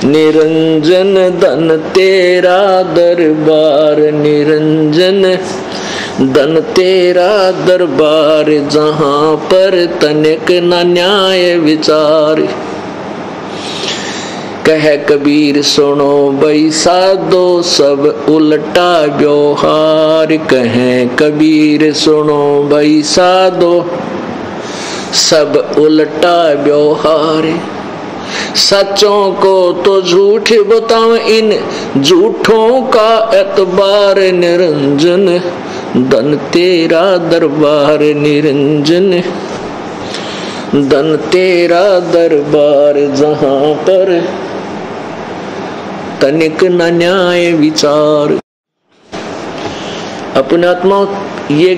निरंजन धन तेरा दरबार, निरंजन धन तेरा दरबार, जहां पर तनिक न न्याय विचार। कह कबीर सुनो भई साधो सब उल्टा व्यवहार, कहे कबीर सुनो भई साधो सब उल्टा व्यवहार। सच्चों को तो झूठ बताओ, इन झूठों का एतबार, निरंजन धन तेरा दरबार, निरंजन धन तेरा दरबार, जहां पर तनिक न न्याय विचार। अपने आत्मा ये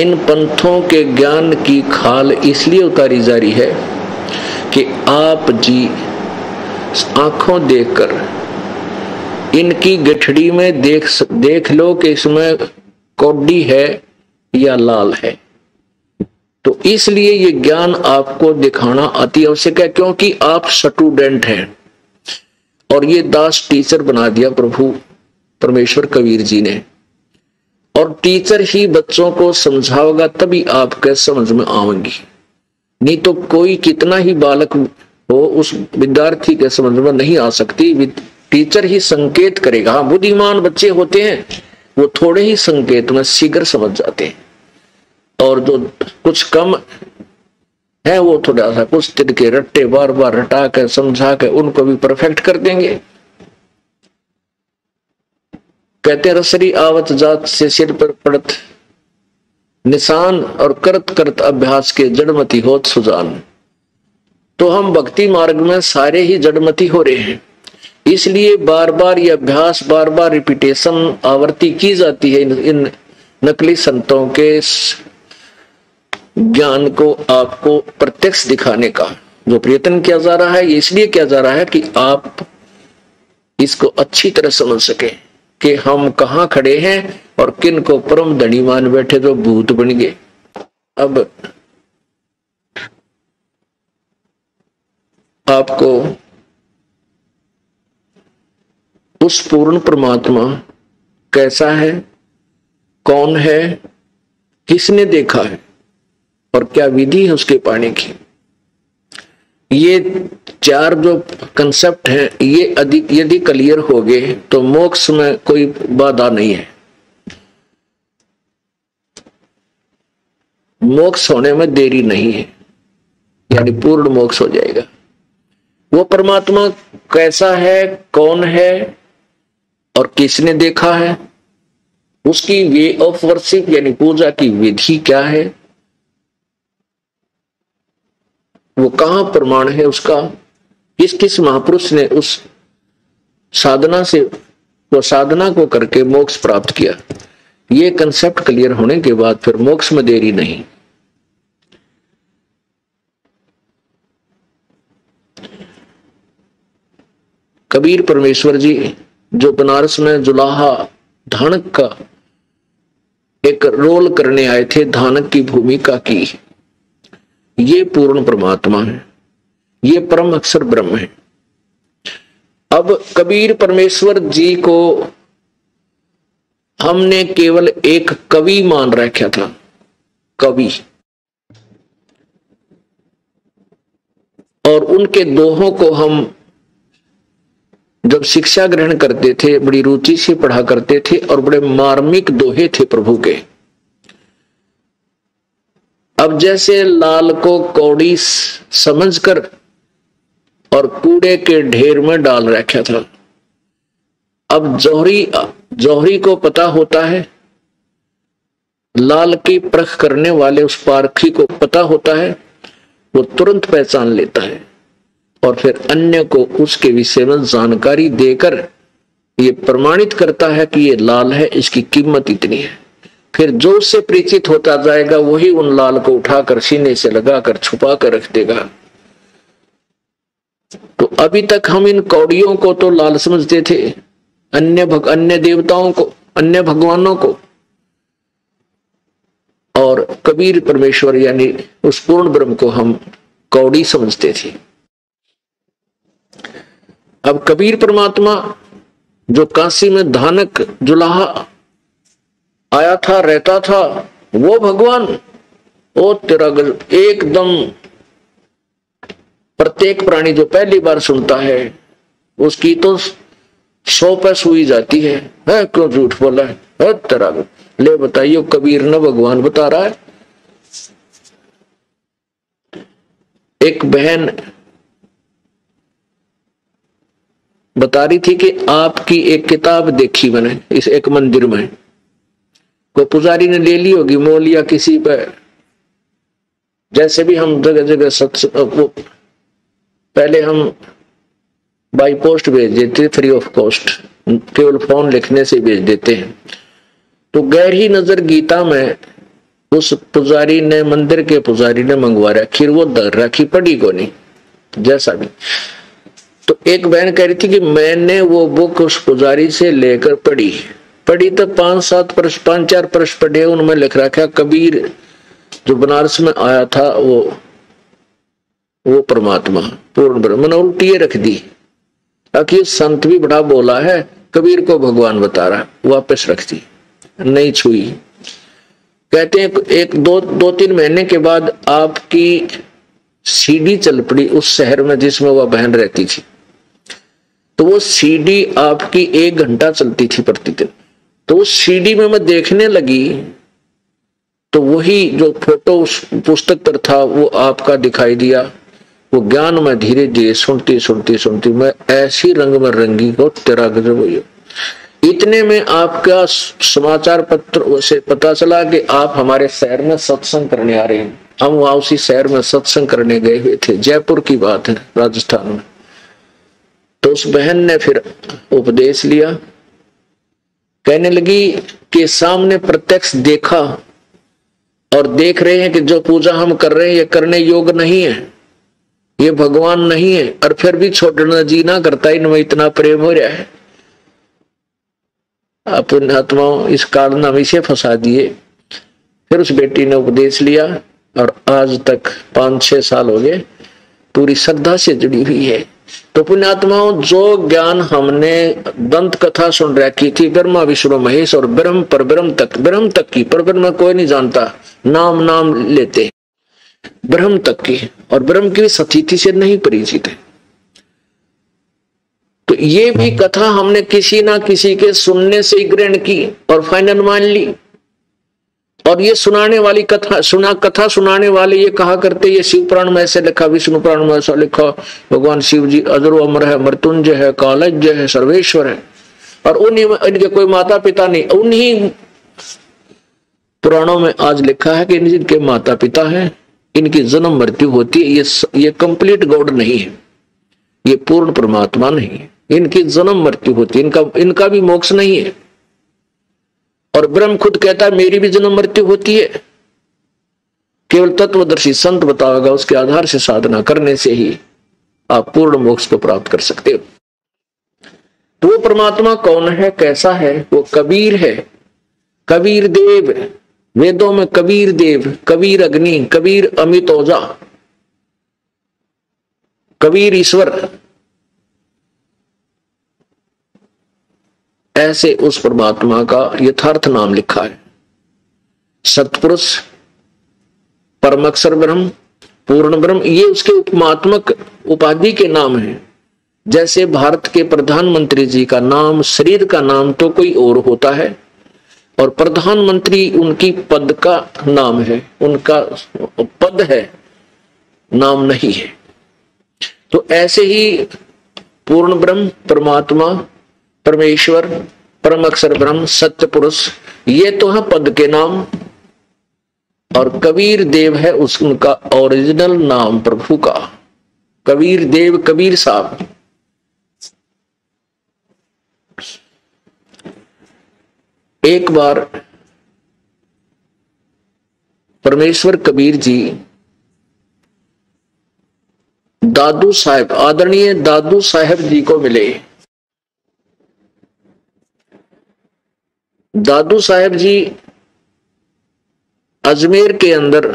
इन पंथों के ज्ञान की खाल इसलिए उतारी जा रही है कि आप जी आंखों देखकर इनकी गठड़ी में देख लो कि इसमें कौड़ी है या लाल है। तो इसलिए ये ज्ञान आपको दिखाना अति आवश्यक है, क्योंकि आप स्टूडेंट हैं और ये दास टीचर बना दिया प्रभु परमेश्वर कबीर जी ने। और टीचर ही बच्चों को समझाओगा तभी आपके समझ में आएंगी, नहीं तो कोई कितना ही बालक हो उस विद्यार्थी के समझ में नहीं आ सकती। टीचर ही संकेत करेगा। हाँ, बुद्धिमान बच्चे होते हैं वो थोड़े ही संकेत में शीघ्र समझ जाते हैं, और जो कुछ कम है वो थोड़ा सा कुछ तिनके रट्टे बार बार रटा कर समझा कर उनको भी परफेक्ट कर देंगे। कहते रसरी आवत जात से सिर पर पड़त निशान, और करत करत अभ्यास के जड़मती होत सुजान। तो हम भक्ति मार्ग में सारे ही जड़मती हो रहे हैं, इसलिए बार बार ये अभ्यास, बार बार रिपीटेशन आवृत्ति की जाती है इन नकली संतों के ज्ञान को आपको प्रत्यक्ष दिखाने का। जो प्रयत्न किया जा रहा है ये इसलिए किया जा रहा है कि आप इसको अच्छी तरह समझ सके कि हम कहाँ खड़े हैं और किन को परम धनी मान बैठे जो भूत बन गए। अब आपको उस पूर्ण परमात्मा कैसा है, कौन है, किसने देखा है और क्या विधि है उसके पाने की, ये चार जो कंसेप्ट हैं ये अधिक यदि क्लियर हो गए तो मोक्ष में कोई बाधा नहीं है। मोक्ष होने में देरी नहीं है, यानी पूर्ण मोक्ष हो जाएगा। वो परमात्मा कैसा है, कौन है और किसने देखा है, उसकी वे ऑफ वर्शिप यानी पूजा की विधि क्या है, वो कहां प्रमाण है उसका, किस किस महापुरुष ने उस साधना से वो साधना को करके मोक्ष प्राप्त किया। ये कंसेप्ट क्लियर होने के बाद फिर मोक्ष में देरी नहीं। कबीर परमेश्वर जी जो बनारस में जुलाहा धानक का एक रोल करने आए थे, धानक की भूमिका की, ये पूर्ण परमात्मा है, ये परम अक्षर ब्रह्म है। अब कबीर परमेश्वर जी को हमने केवल एक कवि मान रखा था, कवि, और उनके दोहों को हम जब शिक्षा ग्रहण करते थे बड़ी रुचि से पढ़ा करते थे और बड़े मार्मिक दोहे थे प्रभु के। अब जैसे लाल को कौड़ी समझकर और कूड़े के ढेर में डाल रखा था, अब जौहरी को पता होता है, लाल की परख करने वाले उस पारखी को पता होता है, वो तुरंत पहचान लेता है और फिर अन्य को उसके विषय में जानकारी देकर ये प्रमाणित करता है कि ये लाल है, इसकी कीमत इतनी है। फिर जो उससे परिचित होता जाएगा वही उन लाल को उठाकर सीने से लगाकर छुपा कर रख देगा। तो अभी तक हम इन कौड़ियों को तो लाल समझते थे, अन्य देवताओं को, अन्य भगवानों को, और कबीर परमेश्वर यानी उस पूर्ण ब्रह्म को हम कौड़ी समझते थे। अब कबीर परमात्मा जो काशी में धानक जुलाहा आया था, रहता था, वो भगवान, ओ तेरा गजब, एकदम प्रत्येक प्राणी जो पहली बार सुनता है उसकी तो 100 पे सुई जाती है क्यों झूठ बोला है तेरा गजब। ले बताइए, कबीर न भगवान बता रहा है। एक बहन बता रही थी कि आपकी एक किताब देखी मैंने इस एक मंदिर में, कोई पुजारी ने ले ली होगी मोल या किसी पर, जैसे भी हम जगह जगह सत्संग, पहले हम बाई पोस्ट भेज देते फ्री ऑफ कॉस्ट, केवल फोन लिखने से भेज देते हैं। तो गहरी नजर गीता में उस पुजारी ने, मंदिर के पुजारी ने मंगवा रखी, वो दर रखी पड़ी को नहीं जैसा भी। तो एक बहन कह रही थी कि मैंने वो बुक उस पुजारी से लेकर पढ़ी तो 5-7 प्रश्न, 5-4 प्रश्न पढ़े, उनमें लिख रखा कबीर जो बनारस में आया था वो परमात्मा पूर्ण ब्रह्म, मैंने उल्टी रख दी ताकि संत भी बड़ा बोला है, कबीर को भगवान बता रहा, वापस रख दी, नहीं छुई। कहते हैं 1-2-3 महीने के बाद आपकी सीडी चल पड़ी उस शहर में जिसमें वह बहन रहती थी। तो वो सीडी आपकी 1 घंटा चलती थी प्रतिदिन। तो उस सीडी में मैं देखने लगी तो वही जो फोटो उस पुस्तक पर था वो आपका दिखाई दिया। वो ज्ञान में धीरे धीरे सुनती मैं ऐसी रंग में रंगी को तेरा गजब हुई। इतने में आपका समाचार पत्र से पता चला कि आप हमारे शहर में सत्संग करने आ रहे हैं। हम वहां उसी शहर में सत्संग करने गए हुए थे, जयपुर की बात है, राजस्थान में। तो उस बहन ने फिर उपदेश लिया, कहने लगी कि सामने प्रत्यक्ष देखा और देख रहे हैं कि जो पूजा हम कर रहे हैं ये करने योग्य नहीं है, ये भगवान नहीं है, और फिर भी छोड़ना जी ना करता, इनमें इतना प्रेम हो रहा है। अपने आत्माओं इस कारनामे से फंसा दिए। फिर उस बेटी ने उपदेश लिया और आज तक 5-6 साल हो गए पूरी श्रद्धा से जुड़ी हुई है। तो पुण्यात्माओं, जो ज्ञान हमने दंत कथा सुन रखी थी, ब्रह्मा विष्णु महेश और ब्रह्म पर ब्रह्म तक की, पर ब्रह्म कोई नहीं जानता, नाम लेते ब्रह्म तक की, और ब्रह्म की स्थिति से नहीं परिचित है। तो ये भी कथा हमने किसी ना किसी के सुनने से ही ग्रहण की और फाइनल मान ली। और ये सुनाने वाली कथा सुनाने वाले ये कहा करते, ये शिव पुराण में ऐसे लिखा, विष्णु पुराण में ऐसा लिखा, भगवान शिव जी अजरो अमर है, मृत्युंजय है, कालज्ञ है, सर्वेश्वर है, और उन्हीं में इनके कोई माता पिता नहीं। उन्हीं पुराणों में आज लिखा है कि इनके माता पिता हैं, इनकी जन्म मृत्यु होती है, ये कंप्लीट गॉड नहीं है, ये पूर्ण परमात्मा नहीं है, इनकी जन्म मृत्यु होती है, इनका भी मोक्ष नहीं है। और ब्रह्म खुद कहता है मेरी भी जन्म मृत्यु होती है। केवल तत्वदर्शी संत बताओगा, उसके आधार से साधना करने से ही आप पूर्ण मोक्ष को प्राप्त कर सकते हो। तो वो परमात्मा कौन है, कैसा है? वो कबीर है, कबीर देव। वेदों में कबीर देव, कबीर अग्नि, कबीर अमित ओजा, कबीर ईश्वर, ऐसे उस परमात्मा का यथार्थ नाम लिखा है। सतपुरुष, परम अक्षर ब्रह्म, पूर्ण ब्रह्म, ये उसके उपमात्मक उपाधि के नाम हैं। जैसे भारत के प्रधानमंत्री जी का नाम, शरीर का नाम तो कोई और होता है, और प्रधानमंत्री उनकी पद का नाम है, उनका पद है, नाम नहीं है। तो ऐसे ही पूर्ण ब्रह्म, परमात्मा, परमेश्वर, परम अक्षर ब्रह्म, सत्य पुरुष, ये तो है पद के नाम। और कबीर देव है उनका ओरिजिनल नाम प्रभु का, कबीर देव, कबीर साहब। एक बार परमेश्वर कबीर जी दादू साहब, आदरणीय दादू साहब जी को मिले। दादू साहब जी अजमेर के अंदर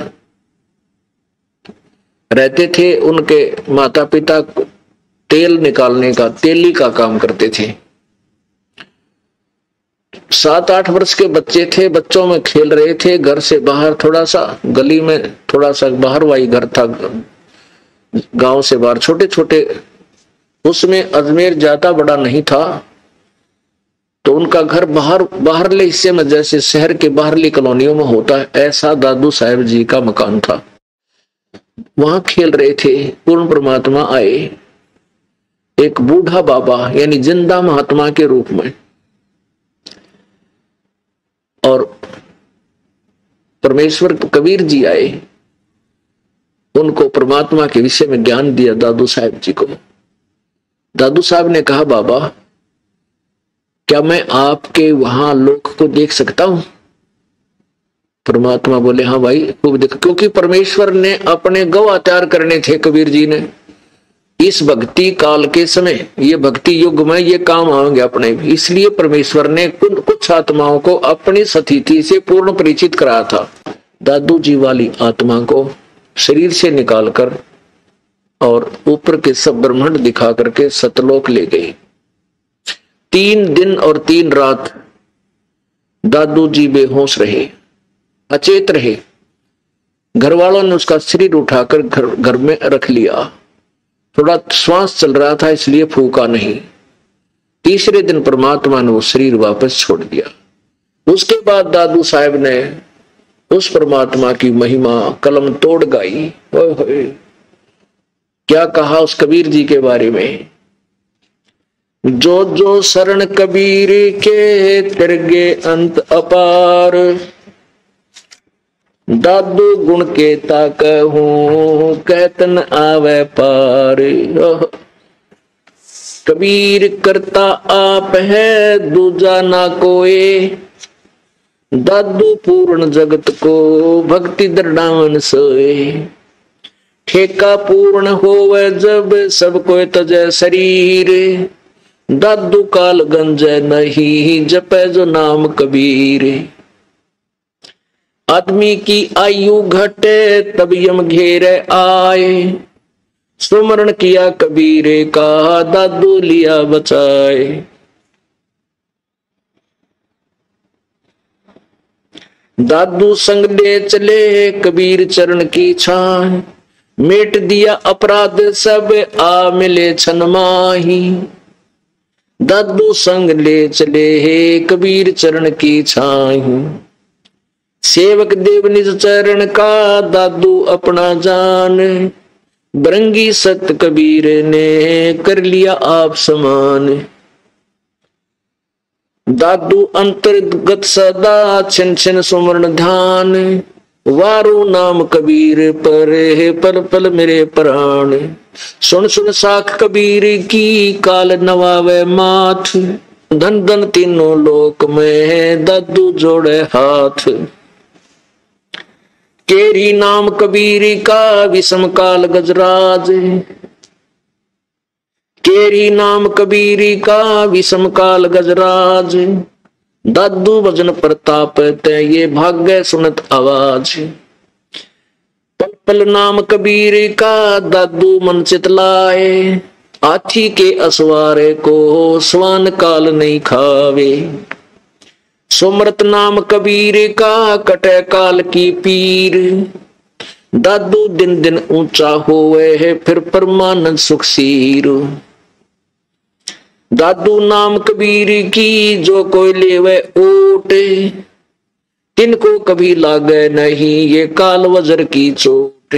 रहते थे। उनके माता पिता तेल निकालने का, तेली का काम करते थे। 7-8 वर्ष के बच्चे थे, बच्चों में खेल रहे थे। घर से बाहर थोड़ा सा, गली में थोड़ा सा बाहर वाई घर था, गांव से बाहर छोटे छोटे, उसमें अजमेर ज्यादा बड़ा नहीं था, तो उनका घर बाहरले हिस्से में, जैसे शहर के बाहरली कॉलोनियों में होता है, ऐसा दादू साहेब जी का मकान था। वहां खेल रहे थे। पूर्ण परमात्मा आए, एक बूढ़ा बाबा यानी जिंदा महात्मा के रूप में, और परमेश्वर कबीर जी आए। उनको परमात्मा के विषय में ज्ञान दिया दादू साहब जी को। दादू साहब ने कहा, बाबा क्या मैं आपके वहां लोक को देख सकता हूं? परमात्मा बोले, हाँ भाई खूब देख, क्योंकि परमेश्वर ने अपने गवाह तैयार करने थे कबीर जी ने। इस भक्ति काल के समय, ये भक्ति युग में ये काम आएंगे अपने, इसलिए परमेश्वर ने कुछ आत्माओं को अपनी स्थिति से पूर्ण परिचित कराया था। दादू जी वाली आत्मा को शरीर से निकालकर और ऊपर के सब ब्रह्मांड दिखा करके सतलोक ले गई। 3 दिन और 3 रात दादू जी बेहोश रहे, अचेत रहे। घर वालों ने उसका शरीर उठाकर घर में रख लिया। थोड़ा श्वास चल रहा था इसलिए फूका नहीं। तीसरे दिन परमात्मा ने वो शरीर वापस छोड़ दिया। उसके बाद दादू साहब ने उस परमात्मा की महिमा कलम तोड़ गाई। क्या कहा उस कबीर जी के बारे में, जो जो शरण कबीर के तिरगे अंत अपार, दादू गुण के ताकहूं कहतन आवे पार। कबीर करता आप है दूजा ना कोई, दादू पूर्ण जगत को भक्ति दृढ़ावन सोए। ठेका पूर्ण होवे जब सब कोई तजय शरीर, दादू काल गंजय नहीं जपे जो नाम कबीर। आदमी की आयु घटे तब यम घेरे आए, सुमरण किया कबीर का दादू लिया बचाए। दादू संग ले चले कबीर चरण की छान, मिट दिया अपराध सब आ मिले छन माही। दादू संग ले चले कबीर चरण की छाही, सेवक देव निज चरण का दादू अपना जान। बरंगी सत कबीर ने कर लिया आप समान। दादू अंतर्गत सदा छिन छिन सुमरण ध्यान, वारू नाम कबीर पर पल पल मेरे प्राण। सुन सुन साख कबीर की काल नवावे माथ, धन धन तीनों लोक में दादू जोड़े हाथ। केरी नाम कबीर का विषम काल गजराज, केरी नाम कबीर का विषम काल गजराज। दादू भजन प्रताप ते ये भाग्य सुनत आवाज। पल पल नाम कबीर का दादू मन चितलाए, हाथी के असवारे को स्वान काल नहीं खावे। सुमरत नाम कबीर का कटे काल की पीर, दादू दिन दिन ऊंचा होवे है फिर परमानंद सुखसीर। दादू नाम कबीर की जो कोई लेवे ओट, तिनको कभी लागे नहीं ये काल वज्र की चोट।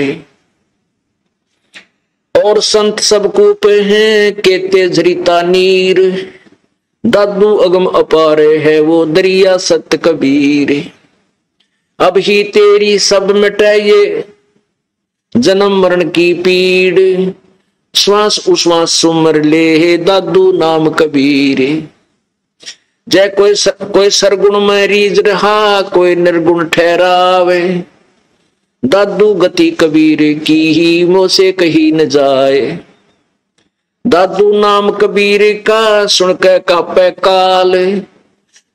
और संत सब कूप हैं केते झरिता नीर, दादू अगम अपारे है वो दरिया सत्य कबीर। अब ही तेरी सब मिटे ये जन्म मरण की पीड़, श्वास उश्वास सुमर ले दादू नाम कबीर। जय कोई सरगुण में रीझ रहा कोई निर्गुण ठहरावे, दादू गति कबीर की ही मोह से कही न जाए। दादू नाम कबीर का सुन के कापे काल,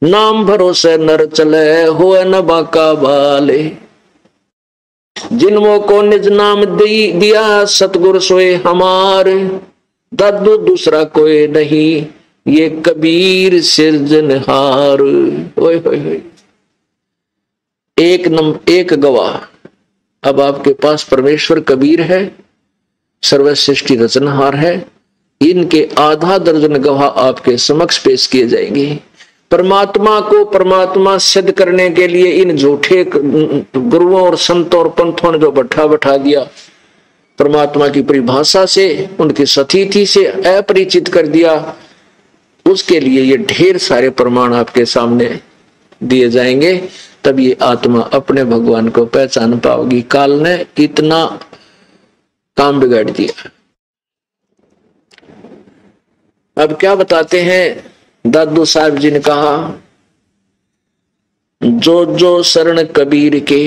नाम भरोसे नर चले होए न बाका बाले। जिनमो को निज नाम दिया सतगुरु सोए हमार, दादू दूसरा कोई नहीं, ये कबीर सिरजनहार। ओए होए होए, एक गवाह। अब आपके पास परमेश्वर कबीर है, सर्व सृष्टि रचनहार है। इनके आधा दर्जन गवाह आपके समक्ष पेश किए जाएंगे। परमात्मा को परमात्मा सिद्ध करने के लिए इन झूठे गुरुओं और संतों और पंथों ने जो बैठा दिया, परमात्मा की परिभाषा से, उनकी सतीथि से अपरिचित कर दिया, उसके लिए ये ढेर सारे प्रमाण आपके सामने दिए जाएंगे। तब ये आत्मा अपने भगवान को पहचान पाओगी। काल ने इतना काम बिगाड़ दिया। अब क्या बताते हैं दादू साहब जी ने कहा, जो जो शरण कबीर के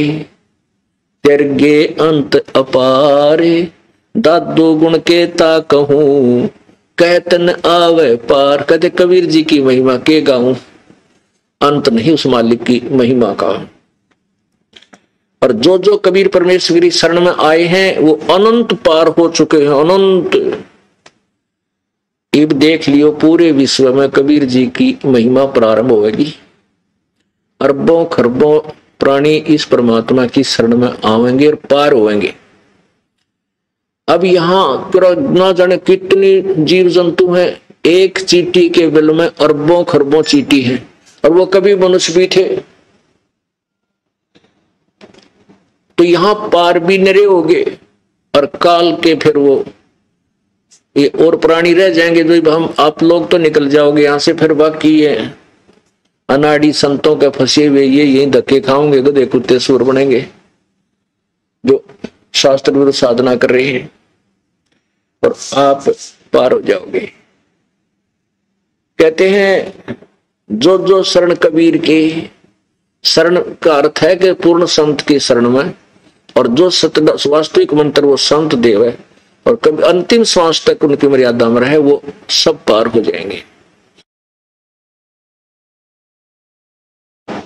तेरगे अंत अपारे, दादू गुण के ता कहूं कहतन आवे पार। कहते कबीर जी की महिमा के गाऊं, अंत नहीं उस मालिक की महिमा का। और जो जो कबीर परमेश्वर की शरण में आए हैं वो अनंत पार हो चुके हैं, अनंत। अब देख लियो पूरे विश्व में कबीर जी की महिमा प्रारंभ होगी। अरबों खरबों प्राणी इस परमात्मा की शरण में आवेंगे और पार होंगे। अब यहां ना जाने कितनी जीव जंतु हैं, एक चींटी के बिल में अरबों खरबों चींटी है, और वो कभी मनुष्य भी थे। तो यहां पार भी नरे होंगे और काल के फिर वो ये और प्राणी रह जाएंगे। जो हम आप लोग तो निकल जाओगे यहां से, फिर बाकी है अनाड़ी संतों के फंसे हुए ये यही धक्के खाओगे, गधे कुत्ते सूर बनेंगे जो शास्त्र विरुद्ध साधना कर रहे हैं, और आप पार हो जाओगे। कहते हैं जो जो शरण कबीर के, शरण का अर्थ है कि पूर्ण संत की शरण में, और जो सत्य वास्तविक मंत्र वो संत देव है, और कभी अंतिम श्वास तक उनकी मर्यादा में रहे, वो सब पार हो जाएंगे।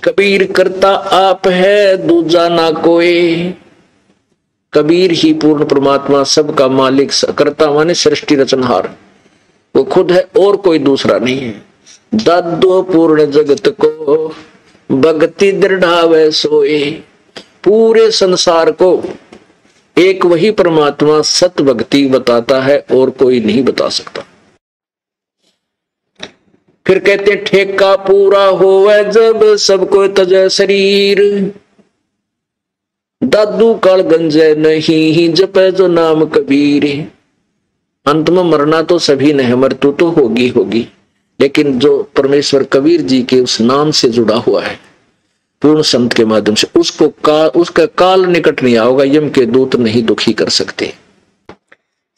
कबीर करता आप है दूजा ना कोई, कबीर ही पूर्ण परमात्मा सबका मालिक, करता माने सृष्टि रचनहार, वो खुद है और कोई दूसरा नहीं है। दादो पूर्ण जगत को भक्ति दृढ़ावे सोए, पूरे संसार को एक वही परमात्मा सत भक्ति बताता है और कोई नहीं बता सकता। फिर कहते हैं ठेका पूरा होवे जब सबको तजे शरीर, दादू काल गंजे नहीं जपे जो नाम कबीर। अंत में मरना तो सभी ने है, मृत्यु तो होगी होगी, लेकिन जो परमेश्वर कबीर जी के उस नाम से जुड़ा हुआ है पूर्ण संत के माध्यम से, उसका काल निकट नहीं आओगा, यम के दूत नहीं दुखी कर सकते।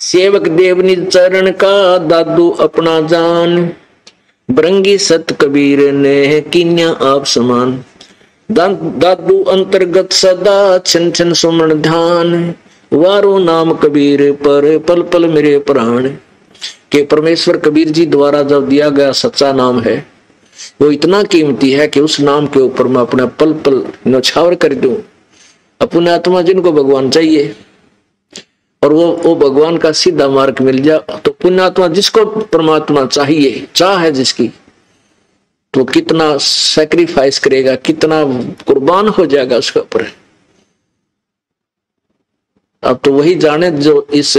सेवक देवनी चरण का दादू अपना जान, बरंगी सत कबीर ने किन्या आप समान। दादू अंतर्गत सदा छिन छिन सुमन ध्यान, वारो नाम कबीर पर पल पल मेरे प्राण। के परमेश्वर कबीर जी द्वारा जब दिया गया सच्चा नाम है वो इतना कीमती है कि उस नाम के ऊपर मैं अपना पल पल न्यौछावर कर दूं। अपने आत्मा जिनको भगवान चाहिए और वो भगवान का सीधा मार्ग मिल जाए, तो पुण्यात्मा जिसको परमात्मा चाहिए, चाह है जिसकी, तो कितना सैक्रिफाइस करेगा, कितना कुर्बान हो जाएगा उसके ऊपर। अब तो वही जाने जो इस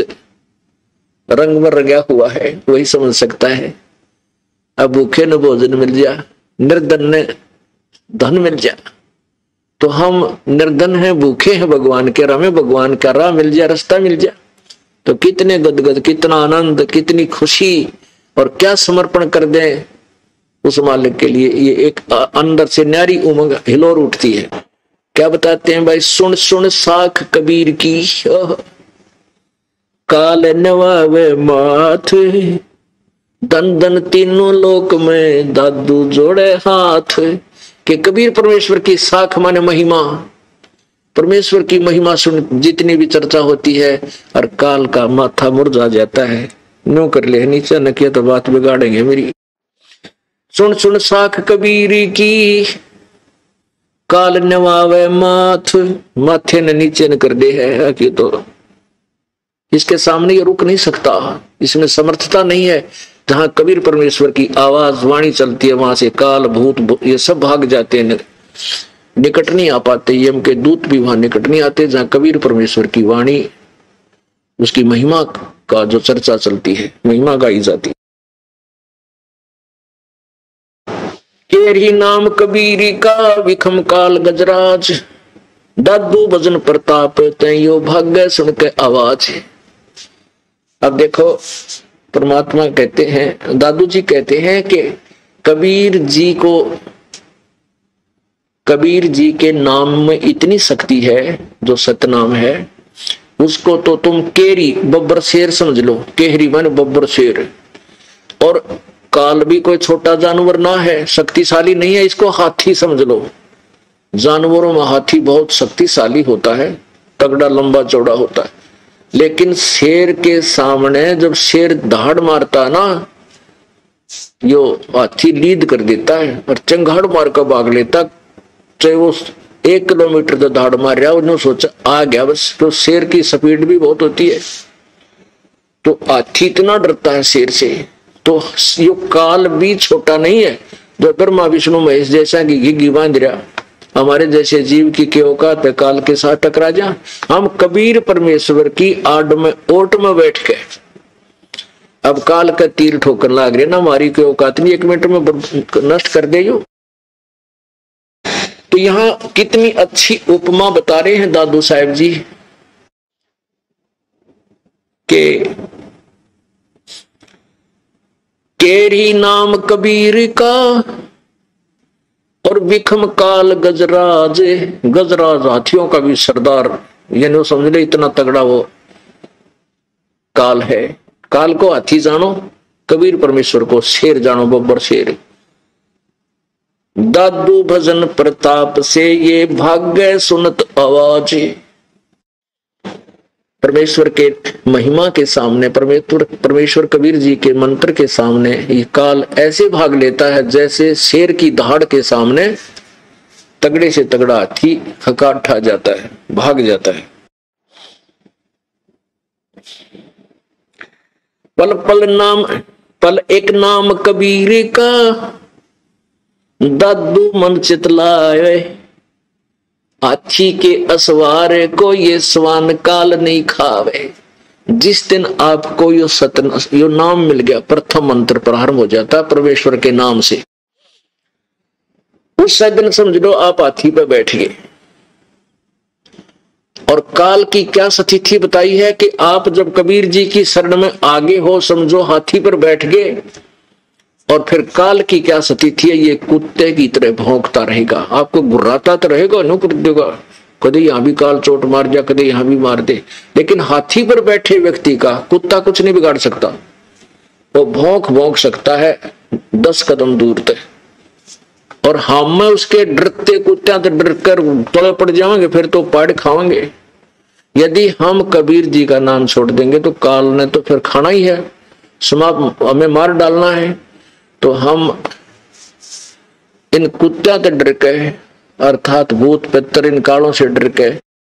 रंग में रंगा हुआ है, वही समझ सकता है। अब भूखे न भोजन मिल जा, निर्धन ने धन मिल जा, तो हम निर्धन हैं, भूखे हैं भगवान के, हमें भगवान का राह मिल जाए, रास्ता मिल जाए, तो कितने गदगद, कितना आनंद, कितनी खुशी, और क्या समर्पण कर दें उस मालिक के लिए। ये एक अंदर से न्यारी उमंग हिलोर उठती है। क्या बताते हैं भाई, सुन सुन साख कबीर की, काल नवावे माथ, धन धन तीनों लोक में दादू जोड़े हाथ। कि कबीर परमेश्वर की साख माने महिमा, परमेश्वर की महिमा सुन जितनी भी चर्चा होती है, और काल का माथा मुरझा जाता है। नो कर ले नीचे न किया तो बात बिगाड़ेंगे मेरी। सुन सुन साख कबीर की, काल नवावे माथ, माथे ने नीचे न कर दे है कि तो इसके सामने ये रुक नहीं सकता, इसमें समर्थता नहीं है। जहां कबीर परमेश्वर की आवाज वाणी चलती है वहां से काल भूत ये सब भाग जाते हैं, निकट नहीं आ पाते। यम के दूत भी वहां निकट नहीं आते। जहां कबीर परमेश्वर की वाणी, उसकी महिमा का जो चर्चा चलती है, महिमा गाई जाती है। केरी नाम कबीरी का विखम काल गजराज, दादू भजन प्रताप तैयो भाग्य सुन के आवाज। अब देखो परमात्मा कहते हैं, दादू जी कहते हैं कि कबीर जी के नाम में इतनी शक्ति है, जो सतनाम है उसको तो तुम केरी बब्बर शेर समझ लो। केहरी माने बब्बर शेर। और काल भी कोई छोटा जानवर ना है, शक्तिशाली नहीं है, इसको हाथी समझ लो। जानवरों में हाथी बहुत शक्तिशाली होता है, तगड़ा लंबा चौड़ा होता है, लेकिन शेर के सामने जब शेर दहाड़ मारता है ना, यो हाथी लीड कर देता है और चंगाड़ मार कर भाग लेता। चाहे वो 1 किलोमीटर तो दहाड़ मार रहा, उन्होंने सोचा आ गया बस। तो शेर की स्पीड भी बहुत होती है, तो हाथी इतना डरता है शेर से। तो यो काल भी छोटा नहीं है, जो ब्रह्मा विष्णु महेश जैसा की घिघी बांध रहा, हमारे जैसे जीव की क्या औकात है काल के साथ टकरा जा। हम कबीर परमेश्वर की आड़ में ओट में बैठ के अब काल का तीर ठोकर लाग रहे ना, हमारी कोई औकात नहीं, 1 मिनट में नष्ट कर दे। तो यहां कितनी अच्छी उपमा बता रहे हैं दादू साहब जी के केरी नाम कबीर का और विखम काल गजराज। गजराज हाथियों का भी सरदार, यानी समझ ले इतना तगड़ा वो काल है। काल को हाथी जानो, कबीर परमेश्वर को शेर जानो, बब्बर शेर। दादू भजन प्रताप से ये भाग्य सुनत आवाज। परमेश्वर के महिमा के सामने, परमेश्वर कबीर जी के मंत्र के सामने ये काल ऐसे भाग लेता है जैसे शेर की दहाड़ के सामने तगड़े से तगड़ा हाथी हकार ठा जाता है, भाग जाता है। पल एक नाम कबीर का, दादू मन चितलाए। हाथी के असवारे को ये स्वान काल नहीं खावे। जिस दिन आपको यो नाम मिल गया, प्रथम मंत्र प्रारंभ हो जाता परमेश्वर के नाम से, उस दिन समझ लो आप हाथी पर बैठ गए। और काल की क्या स्थिति बताई है कि आप जब कबीर जी की शरण में आगे हो, समझो हाथी पर बैठ गए। और फिर काल की क्या स्थिति है, ये कुत्ते की तरह भौंकता रहेगा, आपको गुर्राता तो रहेगा, नो कर देगा, कभी यहां भी काल चोट मार जा, कभी यहां भी मार दे। लेकिन हाथी पर बैठे व्यक्ति का कुत्ता कुछ नहीं बिगाड़ सकता, वो भौंक सकता है 10 कदम दूर तक। और हम उसके डरते कुत्ते तो डर कर तोड़े पड़ जाएंगे, फिर तो पाड़ खाएंगे। यदि हम कबीर जी का नाम छोड़ देंगे तो काल ने तो फिर खाना ही है, समाप्त, हमें मार डालना है। तो हम इन कुत्ता से डर के, अर्थात भूत पितर इन कालों से डर के,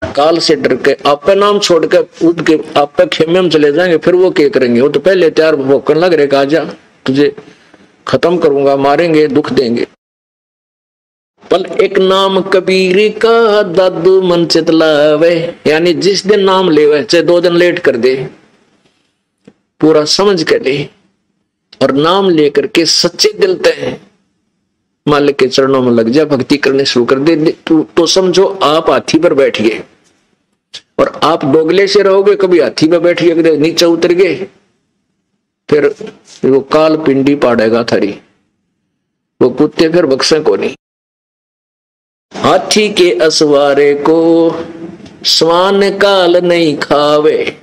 काल से डर के आपका नाम छोड़ के उठ के आप खेमे में चले जाएंगे। फिर वो क्या करेंगे, वो तो पहले तैयार भोकन लग रहे, आजा तुझे खत्म करूंगा, मारेंगे, दुख देंगे। पल एक नाम कबीर का, दादू मन चितलावे। यानी जिस दिन नाम ले, चाहे 2 दिन लेट कर दे, पूरा समझ कर ले और नाम लेकर के सच्चे दिल से मालिक के चरणों में लग जा, भक्ति करने शुरू कर दे। तो समझो आप हाथी पर बैठ गए। और आप दोगले से रहोगे, कभी हाथी पर बैठ गए, कभी नीचे उतर गए, फिर वो काल पिंडी पाड़ेगा थारी, वो कुत्ते फिर बक्से को नहीं। हाथी के असवारे को स्वान काल नहीं खावे।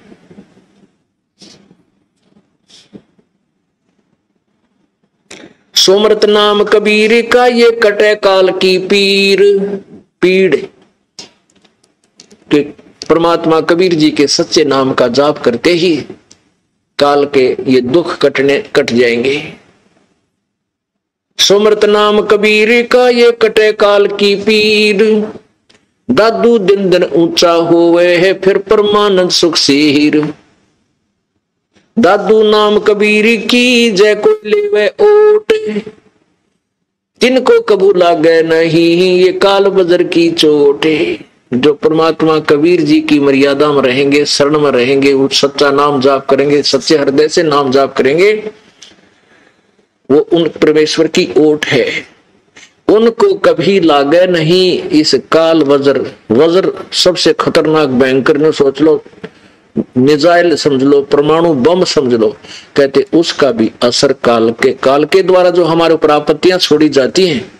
सुमृत नाम कबीर का, ये कटे काल की पीड़ कि परमात्मा कबीर जी के सच्चे नाम का जाप करते ही काल के ये दुख कट जाएंगे। सुमृत नाम कबीर का, ये कटे काल की पीड़। दादू दिन दिन ऊंचा हुए है, फिर परमानंद सुख सीर। दादू नाम कबीर की जय कोई लेवे ओट, तिनको कबू लागे नहीं ये काल बजर की चोट। जो परमात्मा कबीर जी की मर्यादा में रहेंगे, शरण में रहेंगे, वो सच्चा नाम जाप करेंगे, सच्चे हृदय से नाम जाप करेंगे, वो उन परमेश्वर की ओट है। उनको कभी लागे नहीं इस काल वज्र। वज्र सबसे खतरनाक भयंकर ने सोच लो, मिसाइल समझ लो, परमाणु बम समझ लो, कहते उसका भी असर काल के द्वारा जो हमारे ऊपर आपत्तियां छोड़ी जाती हैं,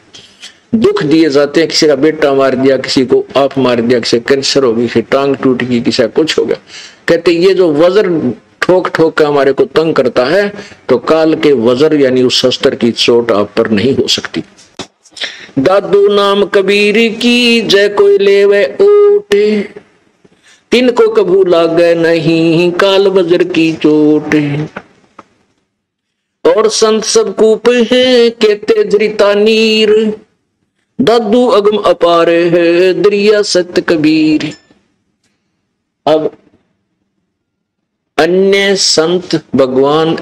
दुख दिए जाते हैं, किसी का बेटा मार दिया, किसी को आप मार दिया, किसी कैंसर हो गई, किसी टांग टूट गई, किसी का कुछ हो गया, कहते ये जो वज्र ठोक ठोक के हमारे को तंग करता है, तो काल के वज्र यानी उस शस्त्र की चोट आप पर नहीं हो सकती। दादू नाम कबीर की जय कोई लेवे ओट, तिनको कबू लागे नहीं काल वज्र की चोट। और संत सब कूप है कहते धृता नीर, दादू अगम अपार है दरिया सत्य कबीर। अब अन्य संत भगवान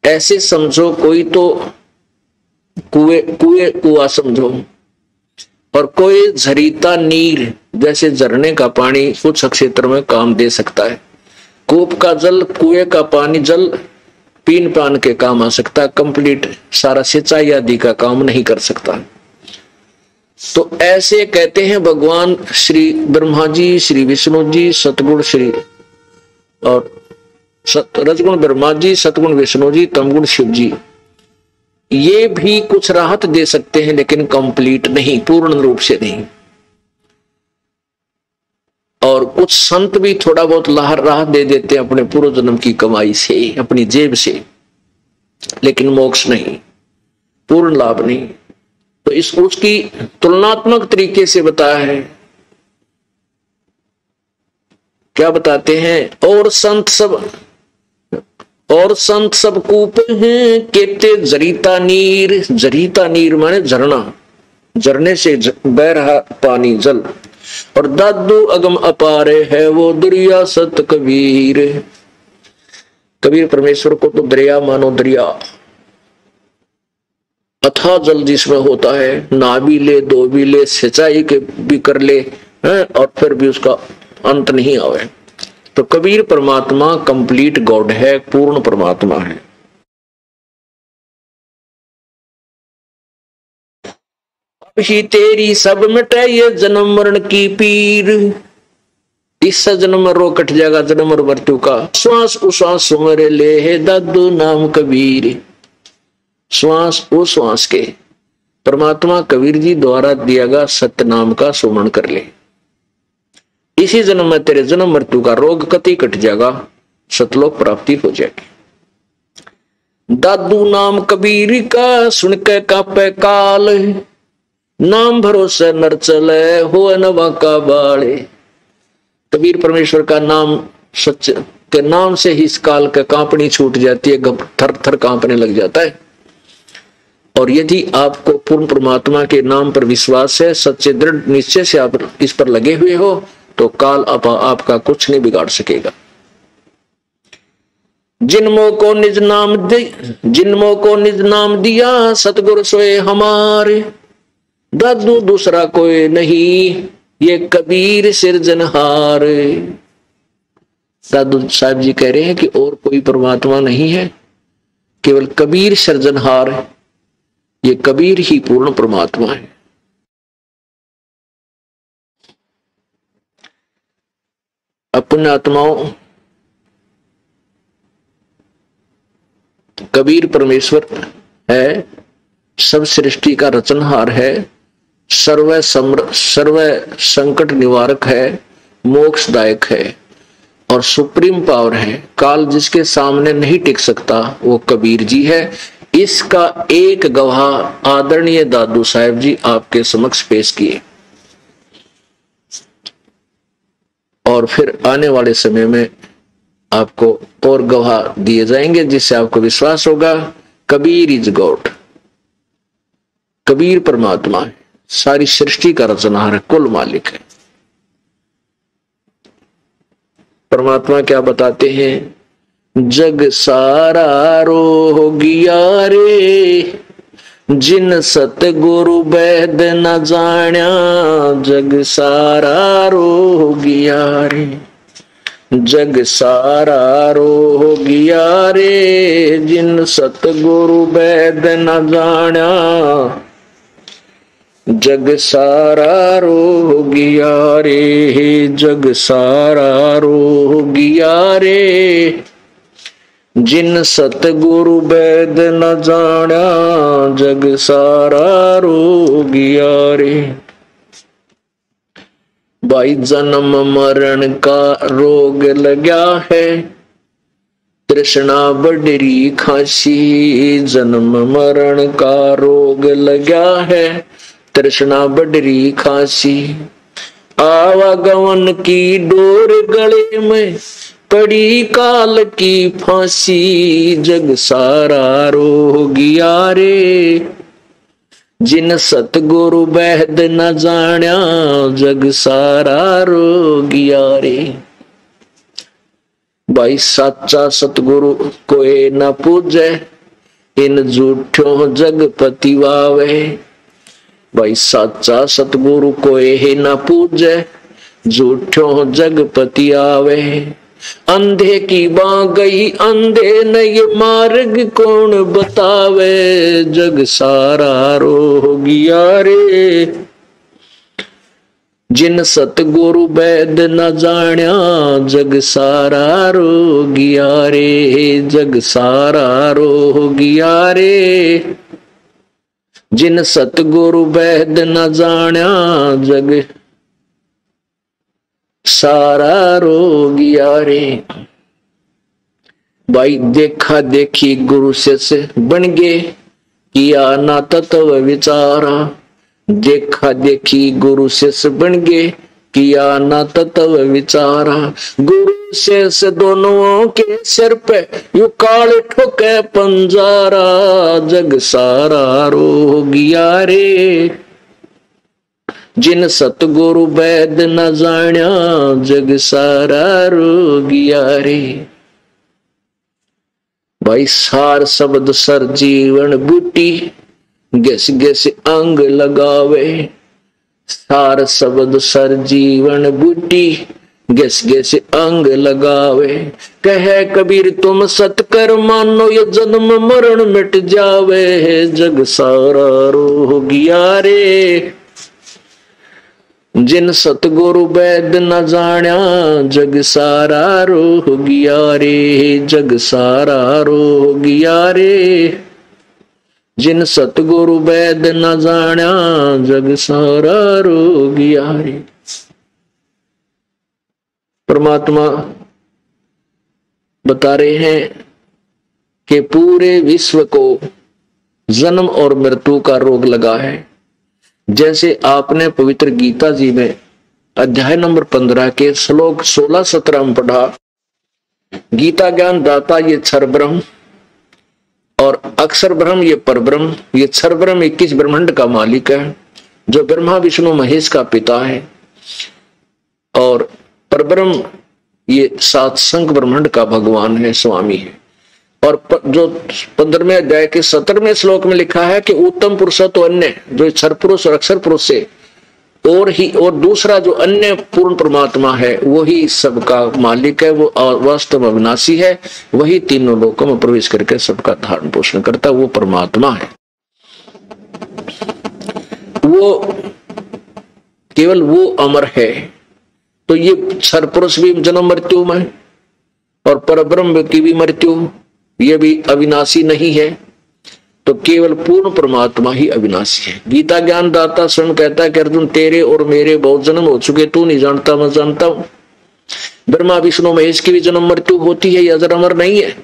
ऐसे समझो, कोई तो कुआ समझो, और कोई झरीता नीर जैसे झरने का पानी कुछ क्षेत्र में काम दे सकता है। कूप का जल, कुएं का पानी जल पीन पान के काम आ सकता है, कंप्लीट सारा सिंचाई आदि का काम नहीं कर सकता। तो ऐसे कहते हैं भगवान श्री ब्रह्मा जी, श्री विष्णु जी, सतगुण श्री और रजगुण ब्रह्मा जी, सतगुण विष्णु जी, तमगुण शिव जी, ये भी कुछ राहत दे सकते हैं लेकिन कंप्लीट नहीं, पूर्ण रूप से नहीं। और कुछ संत भी थोड़ा बहुत राहत दे देते हैं अपने पूर्व जन्म की कमाई से, अपनी जेब से, लेकिन मोक्ष नहीं, पूर्ण लाभ नहीं। तो इस उसकी तुलनात्मक तरीके से बताया है। क्या बताते हैं? और संत सब कूप हैं कहते जरीता नीर। जरीता नीर माने झरना, झरने से बह रहा पानी जल। और दादू अगम अपारे है वो दरिया सत कबीर। कबीर परमेश्वर को तो दरिया मानो, दरिया अथाह जल जिसमें होता है, ना भी ले दो भी ले, सिंचाई के भी कर ले है, और फिर भी उसका अंत नहीं आवे। तो कबीर परमात्मा कंप्लीट गॉड है, पूर्ण परमात्मा है। अब ही तेरी सब मिटे ये जन्म मरण की पीर। इस जन्म में रो कट जाएगा जन्म और मृत्यु का। श्वास उश्वास सुमरे ले है दादू नाम कबीर। श्वास उश्वास के परमात्मा कबीर जी द्वारा दिया गया सत्य नाम का सुमरण कर ले। इसी जन्म में तेरे जन्म मृत्यु का रोग कति कट जाएगा, सतलोक प्राप्ति हो जाएगी। दादू नाम कबीर का सुन के कापे काल। नाम भरोसे नर चले हो नवा का बाले। कबीर परमेश्वर का नाम सच के नाम से ही इस काल का कांपनी छूट जाती है, थर थर कांपने लग जाता है। और यदि आपको पूर्ण परमात्मा के नाम पर विश्वास है, सच्चे दृढ़ निश्चय से आप इस पर लगे हुए हो, तो काल आपका कुछ नहीं बिगाड़ सकेगा। जिनमो को निज नाम दिया सतगुरु सोए हमारे। दादू दूसरा कोई नहीं ये कबीर सिरजनहार। दादू साहब जी कह रहे हैं कि और कोई परमात्मा नहीं है, केवल कबीर सिरजनहार है। ये कबीर ही पूर्ण परमात्मा है। अपने आत्माओं, कबीर परमेश्वर है, सब सृष्टि का रचनहार है, सर्व संकट निवारक है, मोक्षदायक है और सुप्रीम पावर है। काल जिसके सामने नहीं टिक सकता वो कबीर जी है। इसका एक गवाह आदरणीय दादू साहब जी आपके समक्ष पेश किए, और फिर आने वाले समय में आपको और गवाह दिए जाएंगे जिससे आपको विश्वास होगा कबीर इज गॉड। कबीर परमात्मा है, सारी सृष्टि का रचनहार है, कुल मालिक है। परमात्मा क्या बताते हैं जग सारा रोगिया रे, जिन सतगुरु वैद न जाण्या, जग सारा रोगिया रे, जग सारा रोगिया रे, जिन सतगुरु वैद न जाण्या, जग सारा रोगिया रे, जग सारा रोगिया रे, जिन सतगुरु वैद न जाण्या, जग सारा रोगिया रे। भाई जन्म मरण का रोग लगा है, तृष्णा बडरी खांसी, जन्म मरण का रोग लगा है, तृष्णा बडरी खांसी। आवागमन की डोर गले में पड़ी काल की फांसी, जग सारा रोगिया रे, जिन सतगुरु वैद न जाण्या, जग सारा रोगिया रे। भाई साचा सतगुरु कोई न पूजे, इन झूठों जग पतिवावे। भाई साचा सतगुरु कोई ही न पूजे, झूठों जग पति आवे। अंधे की बां गई अंधे न ये मार्ग कौन बतावे, जग सारा रोगिया रे, जिन सतगुरु वैद न जाण्या, जग सारा रोगिया रे, जग सारा रोगिया रे, जिन सतगुरु वैद न जाण्या, जग सारा रोगिया रे। भाई देखा देखी गुरु से बन गे, किया ना तत्व विचारा। देखा देखी गुरु से बन गे, किया ना तत्व विचारा। गुरु से दोनों के सिर पे यू काल ठोके पंजारा, जग सारा रोगिया रे, जिन सतगुरु वैद न जाण्या, जग सारा रोगिया रे। भाई सार शब्द सर जीवन बूटी, गैस गैस अंग लगावे। सार शब्द सर जीवन बूटी, गैस गैस अंग लगावे। कहे कबीर तुम सतकर मानो, ये जन्म मरण मिट जावे, जग सारा रोगिया रे, जिन सतगुरु वैद न जाण्या, जग सारा रोगिया रे, जग सारा रोगिया रे, जिन सतगुरु वैद न जाण्या, जग सारा रोगिया रे। परमात्मा बता रहे हैं कि पूरे विश्व को जन्म और मृत्यु का रोग लगा है। जैसे आपने पवित्र गीता जी में अध्याय नंबर 15 के श्लोक 16-17 में पढ़ा, गीता ज्ञान दाता ये क्षर ब्रह्म और अक्षर ब्रह्म ये पर ब्रह्म। ये क्षर ब्रह्म 21 ब्रह्मांड का मालिक है, जो ब्रह्मा विष्णु महेश का पिता है, और पर ब्रह्म ये 7 संख ब्रह्मांड का भगवान है, स्वामी है। और जो 15वें अध्याय के 17वें श्लोक में लिखा है कि उत्तम पुरुष तो अन्य, जो क्षर पुरुष और अक्षर पुरुष से और दूसरा जो अन्य पूर्ण परमात्मा है, वही सबका मालिक है, वो वास्तव अविनाशी है, वही तीनों लोकों में प्रवेश करके सबका धारण पोषण करता, वो परमात्मा है। वो केवल वो अमर है। तो ये क्षर पुरुष भी जन्म मृत्यु में, और परब्रह्म की भी मृत्यु, ये भी अविनाशी नहीं है। तो केवल पूर्ण परमात्मा ही अविनाशी है। गीता ज्ञान दाता स्वयं कहता है कि अर्जुन तेरे और मेरे बहुत जन्म हो चुके, तू नहीं जानता मैं जानता हूं। ब्रह्मा विष्णु महेश की भी जन्म मृत्यु होती है, ये अजर अमर नहीं है।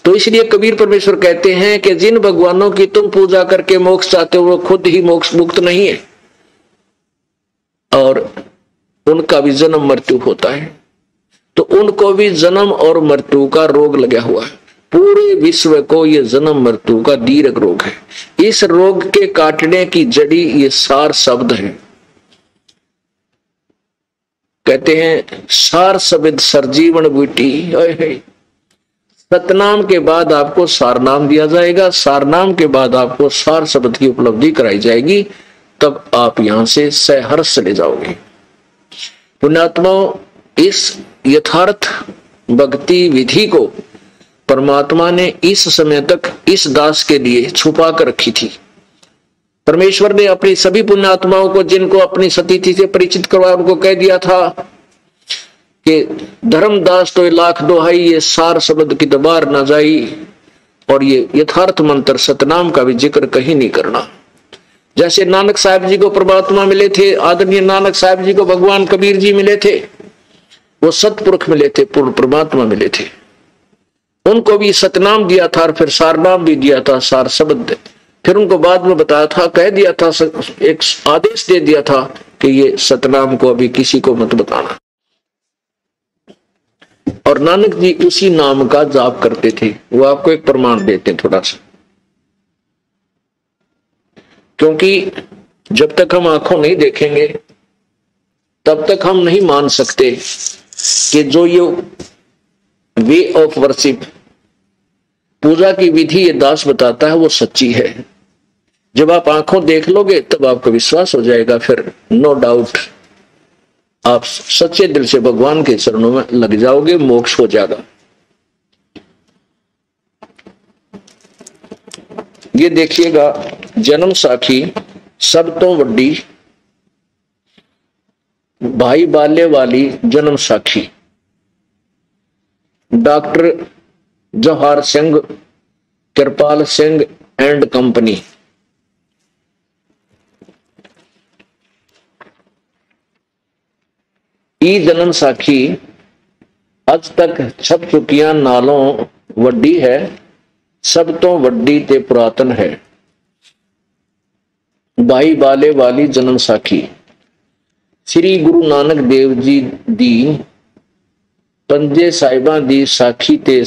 तो इसलिए कबीर परमेश्वर कहते हैं कि जिन भगवानों की तुम पूजा करके मोक्ष चाहते हो, वो खुद ही मोक्ष मुक्त नहीं है, और उनका भी जन्म मृत्यु होता है। तो उनको भी जन्म और मृत्यु का रोग लगा हुआ है। पूरे विश्व को ये जन्म मृत्यु का दीर्घ रोग है। इस रोग के काटने की जड़ी ये सार शब्द है। कहते हैं सार शब्द सरजीवन बूटी, सतनाम के बाद आपको सारनाम दिया जाएगा, सारनाम के बाद आपको सार शब्द की उपलब्धि कराई जाएगी, तब आप यहां से सहर्ष चले जाओगे। पुण्यात्माओं, इस यथार्थ भक्ति विधि को परमात्मा ने इस समय तक इस दास के लिए छुपा कर रखी थी। परमेश्वर ने अपनी सभी पुण्यात्माओं को, जिनको अपनी सतीथि से परिचित करवाया, उनको कह दिया था कि धर्मदास तो लाख दोहाई, ये सार शब्द की दबार न जाई, और ये यथार्थ मंत्र सतनाम का भी जिक्र कहीं नहीं करना। जैसे नानक साहब जी को परमात्मा मिले थे, आदरणीय नानक साहब जी को भगवान कबीर जी मिले थे, वो सतपुरुष मिले थे, पूर्ण परमात्मा मिले थे, उनको भी सतनाम दिया था और फिर सारनाम भी दिया था, सार शब्द। फिर उनको बाद में बताया था, कह दिया था, एक आदेश दे दिया था कि ये सतनाम को अभी किसी को मत बताना। और नानक जी उसी नाम का जाप करते थे। वो आपको एक प्रमाण देते हैं थोड़ा सा, क्योंकि जब तक हम आंखों नहीं देखेंगे तब तक हम नहीं मान सकते कि जो ये वे ऑफ वर्शिप, पूजा की विधि ये दास बताता है, वो सच्ची है। जब आप आंखों देख लोगे तब आपको विश्वास हो जाएगा, फिर नो डाउट आप सच्चे दिल से भगवान के चरणों में लग जाओगे, मोक्ष हो जाएगा। ये देखिएगा, जन्म साखी सब तो वड्डी, भाई बाले वाली जन्म साखी, doctor Jawahar Singh, Kripal Singh and company. ई जन्म साखी अज तक छप चुकिया नालों वड्डी है, सब तो वड्डी ते पुरातन है। भाई बाले वाली जन्म साखी श्री गुरु नानक देव जी दी पंजे साहिबां दी साखी ते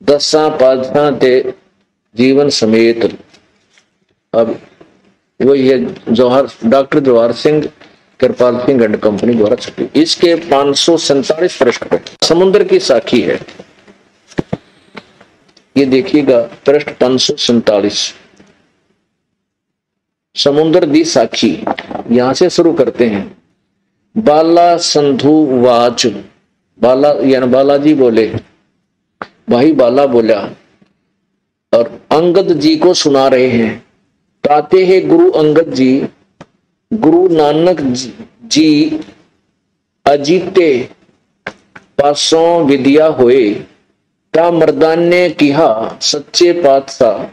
दसां पातशाह ते जीवन समेत। अब वही है Jawahar, doctor Jawahar Singh, Kripal Singh and company द्वारा छपी। इसके 547 पृष्ठ पे समुद्र की साखी है। ये देखिएगा पृष्ठ 547, समुद्र दी साखी। यहां से शुरू करते हैं। बाला संधु वाच, बाला यानी बालाजी बोले, भाई बाला बोला और अंगद जी को सुना रहे हैं। कहते हैं गुरु अंगद जी, गुरु नानक जी अजीते पासों विद्या होए, ता मर्दान ने कहा सच्चे पातशाह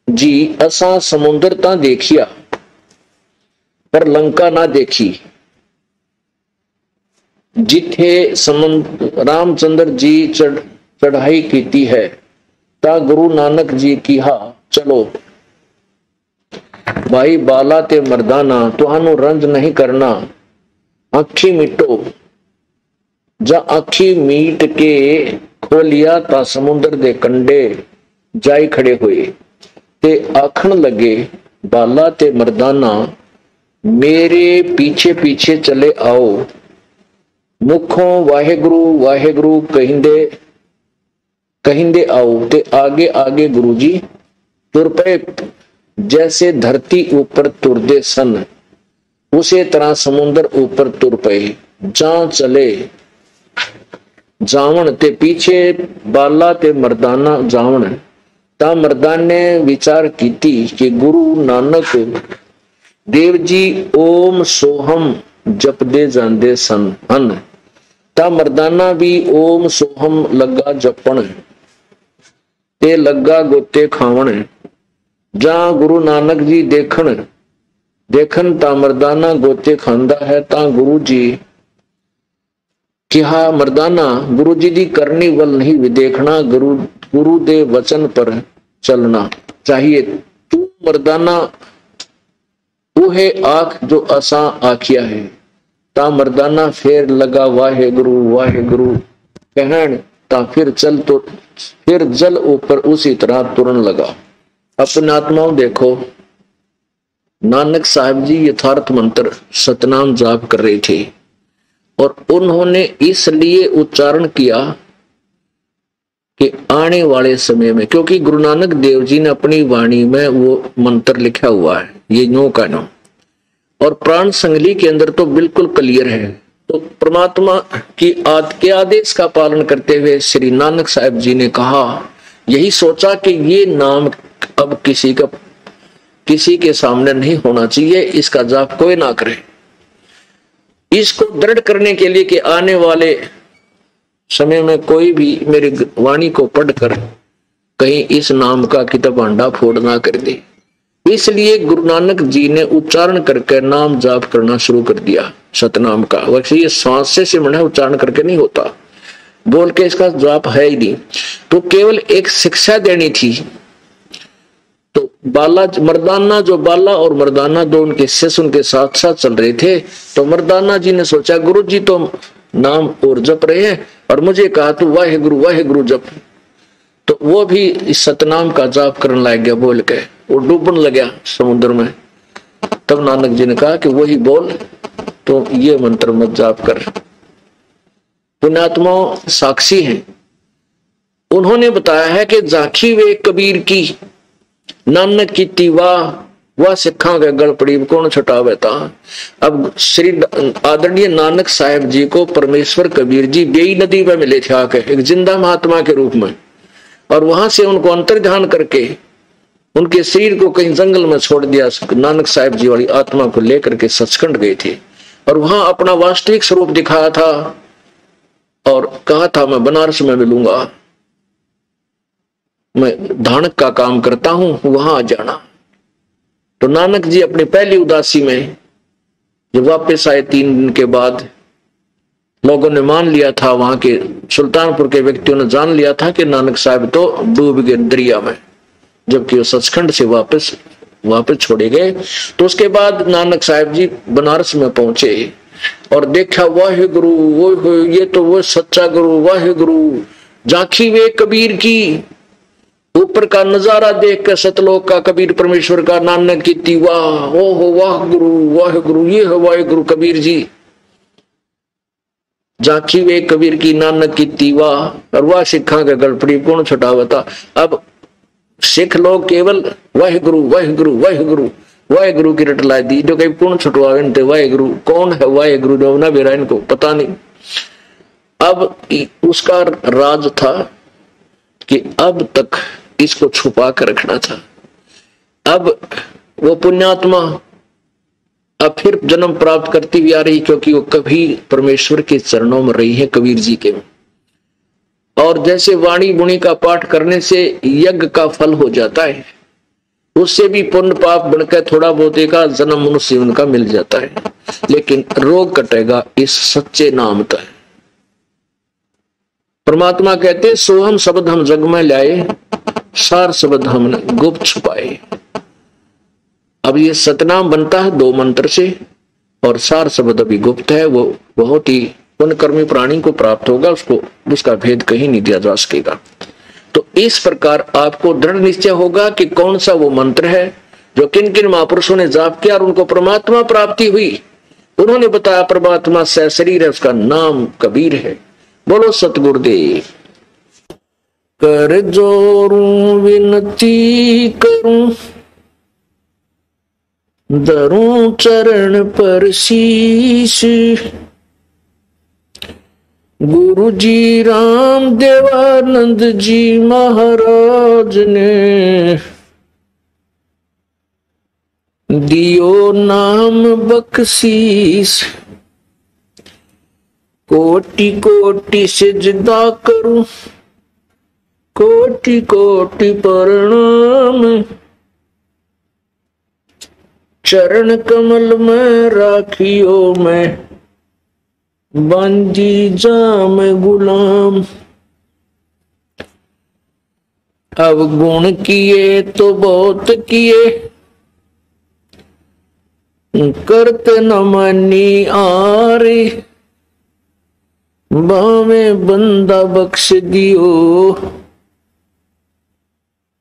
जी असा समुद्र ता देखिया पर लंका ना देखी। जिथे रामचंद्र जी चढ़ाई कीती है, ता गुरु नानक जी कहा चलो। भाई बाला ते मर्दाना तुहानू रंज नहीं करना, अखी मिटो। जा अखी मीट के खोलिया ता समुद्र दे कंडे जाई खड़े हुए ते आखण लगे, बाला ते मर्दाना मेरे पीछे पीछे चले आओ। मुखों वाहेगुरु वाहेगुरु कहिंदे आओ ते आगे आगे गुरुजी तुर पे। जैसे धरती ऊपर तुरदे सन, उसे तरह समुद्र ऊपर तुर पे। जा चले जावण ते पीछे बाला ते मर्दाना जावण। ता मर्दान ने विचार कीती कि गुरु नानक देव जी ओम सोहम जपदे जांदे सन हन। ता मर्दाना भी ओम सोहम लगा जपण ते लगा गोते खावण। जा गुरु नानक जी देखन ता मर्दाना गोते खांदा है। ता गुरु जी कहा मर्दाना गुरु जी दी करनी वल नहीं देखना, गुरु दे वचन पर चलना चाहिए। तू मर्दाना उहे आख जो असा आखिया है। ता मर्दाना फेर लगा वाहे गुरु कहन। ता फिर जल ऊपर उसी तरह तुरन लगा। अपने आत्माओं देखो, नानक साहब जी यथार्थ मंत्र सतनाम जाप कर रहे थे और उन्होंने इसलिए उच्चारण किया कि आने वाले समय में, क्योंकि गुरु नानक देव जी ने अपनी वाणी में वो मंत्र लिखा हुआ है, ये नो का नो, और प्राण संगली के अंदर तो बिल्कुल क्लियर है। तो परमात्मा की के आदेश का पालन करते हुए श्री नानक साहब जी ने कहा, यही सोचा कि ये नाम अब किसी के सामने नहीं होना चाहिए, इसका जाप कोई ना करे। इसको दृढ़ करने के लिए कि आने वाले समय में कोई भी मेरी वाणी को पढ़कर कहीं इस नाम का किताब भांडा फोड़ ना कर दे, इसलिए गुरु नानक जी ने उच्चारण करके नाम जाप करना शुरू कर दिया सतनाम का। वैसे ये श्वास से सिमरन है, उच्चारण करके नहीं होता, बोल के इसका जाप है ही नहीं। तो केवल एक शिक्षा देनी थी। तो बाला मर्दाना, जो बाला और मर्दाना दो उनके शिष्य उनके साथ साथ चल रहे थे। तो मर्दाना जी ने सोचा गुरु जी तो नाम और जप रहे हैं और मुझे कहा तू वाहे गुरु जप। तो वो भी इस सतनाम का जाप करने लग गया, बोल के वो डूबने लगा समुद्र में। तब नानक जी ने कहा कि वही बोल, तो ये मंत्र मत जाप कर। पुण्यात्मा साक्षी हैं, उन्होंने बताया है कि जाखी वे कबीर की नानक की तीवा वह सिखा के गल पड़ी कौन छुटावे था। अब श्री आदरणीय नानक साहब जी को परमेश्वर कबीर जी बेई नदी में मिले थे आके एक जिंदा महात्मा के रूप में, और वहां से उनको अंतर्ध्यान करके उनके शरीर को कहीं जंगल में छोड़ दिया। नानक साहब जी वाली आत्मा को लेकर के सचखंड गए थे और वहां अपना वास्तविक स्वरूप दिखाया था और कहा था मैं बनारस में मिलूंगा, मैं धानक का काम करता हूं, वहां आ जाना। तो नानक जी अपनी पहली उदासी में जब वापस आए 3 दिन के बाद, लोगों ने मान लिया था, वहां के सुल्तानपुर के व्यक्तियों ने जान लिया था कि नानक साहब तो डूब गए दरिया में, जबकि वो सचखंड से वापस छोड़े गए। तो उसके बाद नानक साहब जी बनारस में पहुंचे और देखा वाहे गुरु, वो ये तो वो सच्चा गुरु, वाहे गुरु जाखी वे कबीर की। ऊपर का नजारा देख कर सतलोक का कबीर परमेश्वर का नानक की तीवा, ओ हो वाह गुरु, ये है वाहे गुरु कबीर जी। जाखी वे कबीर की नानक की तीवा, और वह सिखा के गलपड़ी कौन छुटावता। अब सिख लोग केवल वाहिगुरु वाहिगुरु वाहिगुरु वाहिगुरु की रट ला दी, जो कहीं कौन छुटवावे वाहिगुरु कौन है, वाहिगुरु जो ना बेरा इनको पता नहीं। अब उसका राज था कि अब तक इसको छुपा कर रखना था। अब वो पुण्यात्मा अब फिर जन्म प्राप्त करती हुई आ रही, क्योंकि वो कभी परमेश्वर के चरणों में रही है कबीर जी के। और जैसे वाणी गुणी का पाठ करने से यज्ञ का फल हो जाता है, उससे भी पुण्य पाप बनकर थोड़ा बहुत एक जन्म मनुष्य जीवन का मिल जाता है, लेकिन रोग कटेगा इस सच्चे नाम का। परमात्मा कहते सोहम शब्द हम जग में लाए, सार शब्द हमने गुप्त छुपाए। अब ये सतनाम बनता है 2 मंत्र से, और सार शब्द अभी गुप्त है, वो बहुत ही पुण्यकर्मी प्राणी को प्राप्त होगा, उसका भेद कहीं नहीं दिया जा सकेगा। तो इस प्रकार आपको दृढ़ निश्चय होगा कि कौन सा वो मंत्र है जो किन किन महापुरुषों ने जाप किया और उनको परमात्मा प्राप्ति हुई। उन्होंने बताया परमात्मा से शरीर है, उसका नाम कबीर है। बोलो सतगुरुदेव। कर जोरूं विनती करूं, धरूं चरण पर शीश, गुरु जी राम देवानंद जी महाराज ने दियो नाम बख्शीश। कोटि कोटि सिजदा करूं, कोटि कोटि प्रणाम, चरण कमल में राखियो मैं बंदी जाम गुलाम। अब गुण किए तो बहुत किए, करते न मनी आरे, बावे बंदा बख्श दियो,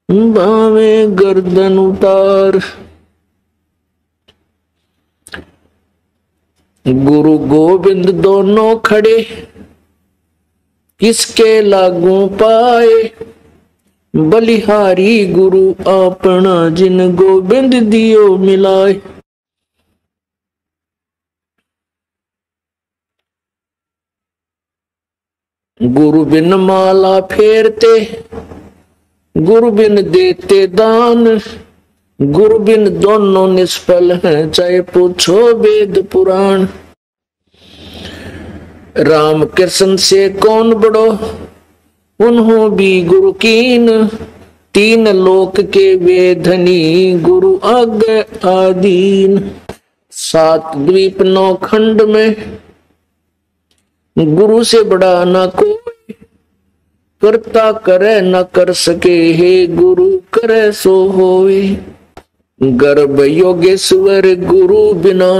बावे गर्दन उतार। गुरु गोविंद दोनों खड़े, किसके लागू पाए, बलिहारी गुरु अपना जिन गोबिंद दियो मिलाए। गुरु बिन माला फेरते, गुरु बिन देते दान, गुरु बिन दोनों निष्फल हैं, चाहे पूछो वेद पुराण। राम कृष्ण से कौन बड़ो, उन्हों भी गुरु कीन, तीन लोक के वे धनी, गुरु आगे आदीन। 7 द्वीप 9 खंड में गुरु से बड़ा ना कोई, करता करे न कर सके, हे गुरु करे सो होए। गर्भ योगेश्वर गुरु बिना,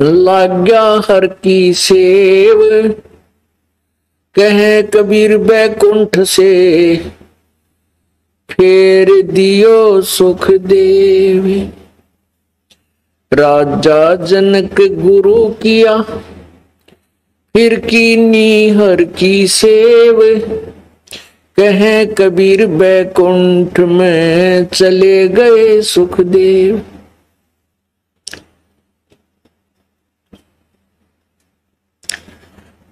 लाग्या हर की सेव, कहे कबीर बैकुंठ से, फेर दियो सुख देव। राजा जनक गुरु किया, फिर कीनी हर की सेव, कहे कबीर बैकुंठ में चले गए सुखदेव।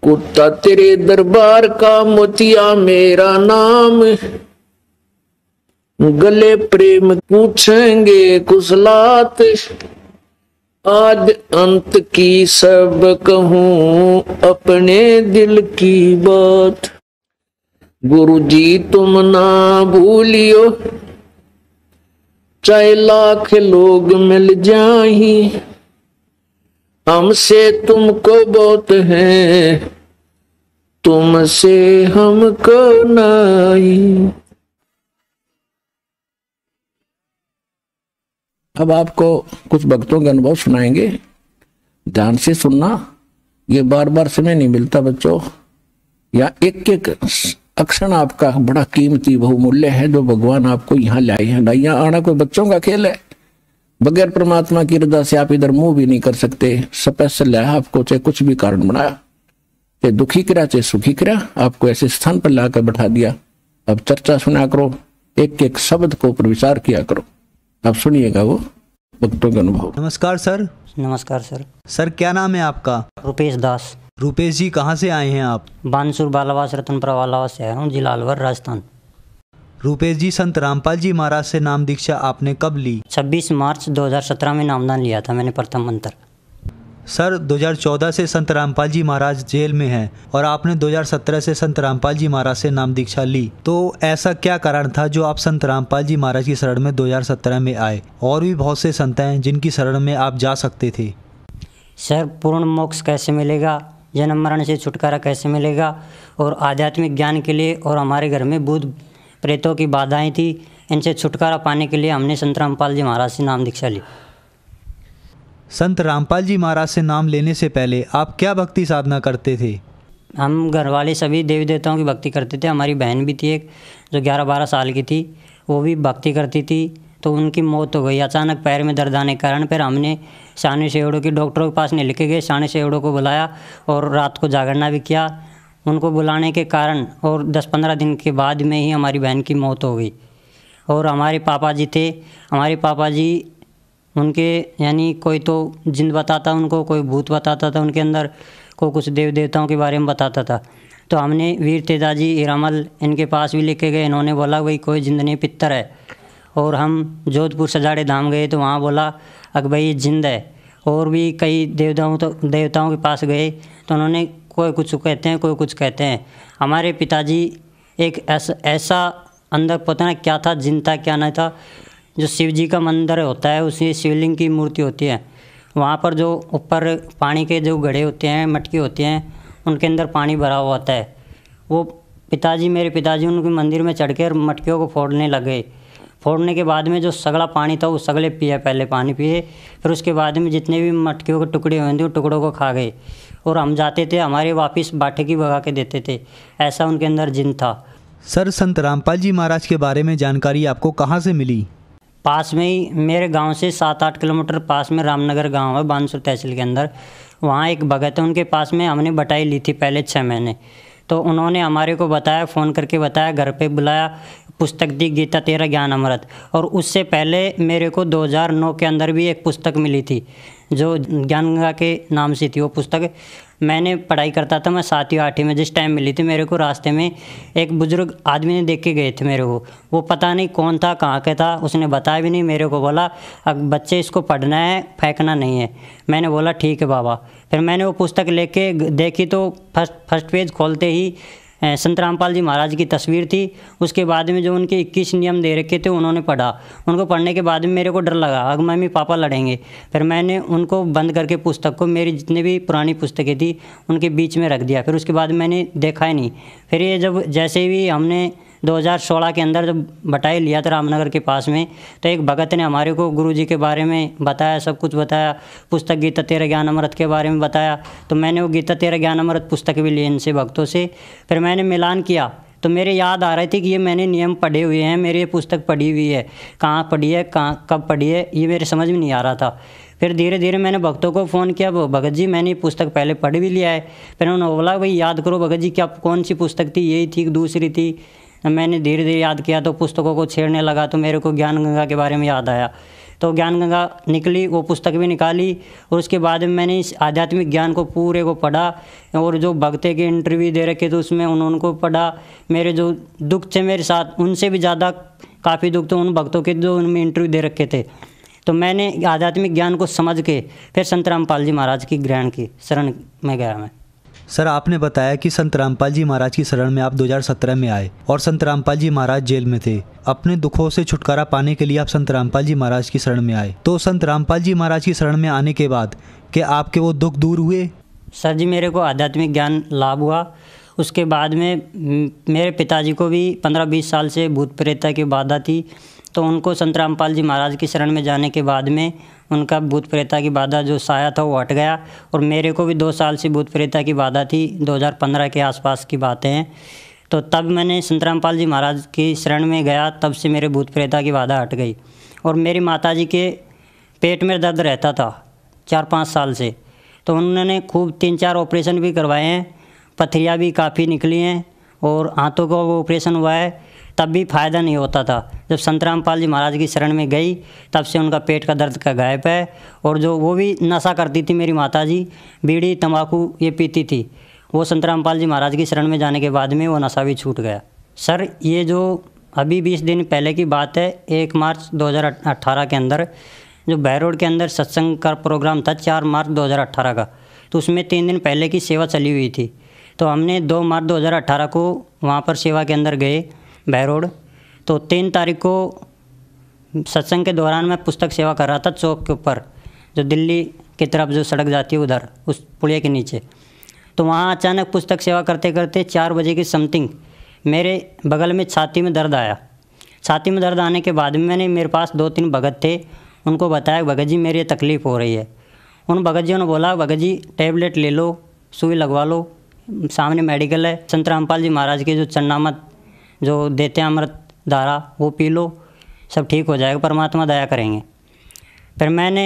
कुत्ता तेरे दरबार का, मोतिया मेरा नाम, गले प्रेम पूछेंगे कुशलात, आद अंत की सब कहूं अपने दिल की बात। गुरु जी तुम ना भूलियो, चाहे लाख लोग मिल जाही, हमसे तुमको बहुत है, तुमसे हमको नहीं। अब आपको कुछ भक्तों के अनुभव सुनाएंगे, ध्यान से सुनना। ये बार बार समय नहीं मिलता बच्चों, या एक एक अक्षर आपका बड़ा कीमती बहुमूल्य है जो भगवान आपको यहाँ लाए हैं। यहाँ आना कोई बच्चों का खेल है, बगैर परमात्मा की रजा से आप इधर मुंह भी नहीं कर सकते। स्पेशल है आपको, चाहे कुछ भी कारण बनाया, चाहे दुखी करा चाहे सुखी करा, आपको ऐसे स्थान पर लाकर बैठा दिया। अब चर्चा सुना करो, एक एक शब्द को ऊपर विचार किया करो। आप सुनिएगा वो भक्तों का अनुभव। नमस्कार सर। नमस्कार सर। सर क्या नाम है आपका? रुपेश दास। रुपेश जी कहाँ से आए हैं आप? बानसूर बालावास रतनपुरा वालावास से आया हूँ, जिला अलवर राजस्थान। रुपेश जी, संत रामपाल जी महाराज से नाम दीक्षा आपने कब ली? 26 मार्च 2017 में नामदान लिया था मैंने प्रथम मंत्र। सर 2014 से संत रामपाल जी महाराज जेल में हैं और आपने 2017 से संत रामपाल जी महाराज से नाम दीक्षा ली, तो ऐसा क्या कारण था जो आप संत रामपाल जी महाराज की शरण में 2017 में आए? और भी बहुत से संत हैं जिनकी शरण में आप जा सकते थे। सर पूर्ण मोक्ष कैसे मिलेगा, जन्म मरण से छुटकारा कैसे मिलेगा, और आध्यात्मिक ज्ञान के लिए, और हमारे घर में भूत प्रेतों की बाधाएं थी, इनसे छुटकारा पाने के लिए हमने संत रामपाल जी महाराज से नाम दीक्षा ली। संत रामपाल जी महाराज से नाम लेने से पहले आप क्या भक्ति साधना करते थे? हम घर वाले सभी देवी देवताओं की भक्ति करते थे। हमारी बहन भी थी एक, जो 11-12 साल की थी, वो भी भक्ति करती थी, तो उनकी मौत हो गई अचानक पैर में दर्द आने के कारण। फिर हमने शानी शेवड़ों की डॉक्टरों के पास नहीं लेके गए, शानी शेवड़ों को बुलाया और रात को जागरना भी किया। उनको बुलाने के कारण और 10-15 दिन के बाद में ही हमारी बहन की मौत हो गई। और हमारे पापा जी थे, हमारे पापा जी उनके यानी कोई तो जिन बताता उनको, कोई भूत बताता था उनके अंदर, कोई कुछ देव देवताओं के बारे में बताता था। तो हमने वीर तेजाजी हीरामल इनके पास भी लेके गए। इन्होंने बोला भाई कोई जिंद नहीं, पित्तर है। और हम जोधपुर सजाड़े धाम गए तो वहाँ बोला अक भाई जिंद है। और भी कई देवताओं के पास गए तो उन्होंने कोई कुछ कहते हैं, कोई कुछ कहते हैं। हमारे पिताजी एक ऐसा अंदर पता नहीं क्या था, जिन था क्या नहीं था, जो शिव जी का मंदिर होता है, उसी शिवलिंग की मूर्ति होती है, वहाँ पर जो ऊपर पानी के जो घड़े होते हैं, मटके होते हैं, उनके अंदर पानी भरा हुआ होता है। वो मेरे पिताजी उनके मंदिर में चढ़ कर मटकियों को फोड़ने लगे। फोड़ने के बाद में जो सगला पानी था वो सगले पिए, पहले पानी पिए, फिर उसके बाद में जितने भी मटकियों के टुकड़े हुए थे वो टुकड़ों को खा गए। और हम जाते थे, हमारे वापस बाटे की भगा के देते थे। ऐसा उनके अंदर जिन था। सर संत रामपाल जी महाराज के बारे में जानकारी आपको कहाँ से मिली? पास में ही मेरे गांव से 7-8 किलोमीटर पास में रामनगर गांव है, बानसूर तहसील के अंदर। वहाँ एक भगत है, उनके पास में हमने बटाई ली थी पहले 6 महीने। तो उन्होंने हमारे को बताया, फ़ोन करके बताया, घर पे बुलाया, पुस्तक दी गीता तेरा ज्ञान अमृत। और उससे पहले मेरे को 2009 के अंदर भी एक पुस्तक मिली थी जो ज्ञान गंगा के नाम से थी। वो पुस्तक मैंने पढ़ाई करता था, मैं 7वीं 8वीं में जिस टाइम मिली थी मेरे को, रास्ते में एक बुजुर्ग आदमी ने देख के गए थे मेरे को। वो पता नहीं कौन था, कहाँ के था, उसने बताया भी नहीं मेरे को। बोला अब बच्चे इसको पढ़ना है, फेंकना नहीं है। मैंने बोला ठीक है बाबा। फिर मैंने वो पुस्तक लेके देखी तो फर्स्ट पेज खोलते ही संत रामपाल जी महाराज की तस्वीर थी। उसके बाद में जो उनके 21 नियम दे रखे थे उन्होंने पढ़ा। उनको पढ़ने के बाद में मेरे को डर लगा, अब मम्मी पापा लड़ेंगे। फिर मैंने उनको बंद करके पुस्तक को, मेरी जितनी भी पुरानी पुस्तकें थी उनके बीच में रख दिया। फिर उसके बाद मैंने देखा ही नहीं। फिर ये जब जैसे भी हमने 2016 के अंदर जब बटाई लिया था रामनगर के पास में, तो एक भगत ने हमारे को गुरुजी के बारे में बताया, सब कुछ बताया, पुस्तक गीता तेरा ज्ञान अमृत के बारे में बताया। तो मैंने वो गीता तेरा ज्ञान अमृत पुस्तक भी ली इनसे, भक्तों से। फिर मैंने मिलान किया तो मेरे याद आ रही थी कि ये मैंने नियम पढ़े हुए हैं, मेरी ये पुस्तक पढ़ी हुई है, कहाँ पढ़ी है, कहाँ कब पढ़ी है, ये मेरे समझ में नहीं आ रहा था। फिर धीरे धीरे मैंने भक्तों को फ़ोन किया, वो भगत जी मैंने ये पुस्तक पहले पढ़ भी लिया है। फिर उन्होंने बोला भाई याद करो भगत जी क्या कौन सी पुस्तक थी, यही थी दूसरी थी। मैंने धीरे धीरे याद किया तो पुस्तकों को छेड़ने लगा, तो मेरे को ज्ञान गंगा के बारे में याद आया। तो ज्ञान गंगा निकली, वो पुस्तक भी निकाली, और उसके बाद में मैंने इस आध्यात्मिक ज्ञान को पूरे को पढ़ा। और जो भक्ते के इंटरव्यू दे रखे थे उसमें उनको पढ़ा। मेरे जो दुख थे मेरे साथ, उनसे भी ज़्यादा काफ़ी दुख थे उन भक्तों के जो उनमें इंटरव्यू दे रखे थे। तो मैंने आध्यात्मिक ज्ञान को समझ के फिर संत रामपाल जी महाराज की ग्रहण की शरण में गया मैं। सर आपने बताया कि संत रामपाल जी महाराज की शरण में आप 2017 में आए और संत रामपाल जी महाराज जेल में थे। अपने दुखों से छुटकारा पाने के लिए आप संत रामपाल जी महाराज की शरण में आए। तो संत रामपाल जी महाराज की शरण में आने के बाद क्या आपके वो दुख दूर हुए? सर जी मेरे को आध्यात्मिक ज्ञान लाभ हुआ। उसके बाद में मेरे पिताजी को भी 15-20 साल से भूत प्रेत की बाधा थी। तो उनको संत रामपाल जी महाराज की शरण में जाने के बाद में उनका भूत प्रेता की बाधा जो साया था वो हट गया। और मेरे को भी 2 साल से भूत प्रेता की बाधा थी, 2015 के आसपास की बातें हैं। तो तब मैंने संत रामपाल जी महाराज की शरण में गया, तब से मेरे भूत प्रेता की बाधा हट गई। और मेरी माताजी के पेट में दर्द रहता था 4-5 साल से, तो उन्होंने खूब 3-4 ऑपरेशन भी करवाए हैं, पथरियाँ भी काफ़ी निकली हैं और हाथों का वो ऑपरेशन हुआ है, तब भी फ़ायदा नहीं होता था। जब संत रामपाल जी महाराज की शरण में गई तब से उनका पेट का दर्द का गायब है। और जो वो भी नशा करती थी मेरी माताजी, बीड़ी तंबाकू ये पीती थी, वो संत रामपाल जी महाराज की शरण में जाने के बाद में वो नशा भी छूट गया। सर ये जो अभी 20 दिन पहले की बात है, 1 मार्च 2018 के अंदर जो बहरोड के अंदर सत्संग का प्रोग्राम था 4 मार्च 2018 का, तो उसमें 3 दिन पहले की सेवा चली हुई थी। तो हमने 2 मार्च 2018 को वहाँ पर सेवा के अंदर गए बहरोड। तो 3 तारीख को सत्संग के दौरान मैं पुस्तक सेवा कर रहा था चौक के ऊपर, जो दिल्ली की तरफ जो सड़क जाती है उधर उस पुलिया के नीचे। तो वहाँ अचानक पुस्तक सेवा करते करते 4 बजे की समथिंग मेरे बगल में छाती में दर्द आया। छाती में दर्द आने के बाद में मैंने, मेरे पास 2-3 भगत थे, उनको बताया भगत जी मेरी तकलीफ़ हो रही है। उन भगत जी ने बोला भगत जी टैबलेट ले लो, सुई लगवा लो, सामने मेडिकल है, संत रामपाल जी महाराज के जो चन्नामत जो देते हैं अमृत धारा वो पी लो, सब ठीक हो जाएगा, परमात्मा दया करेंगे। फिर मैंने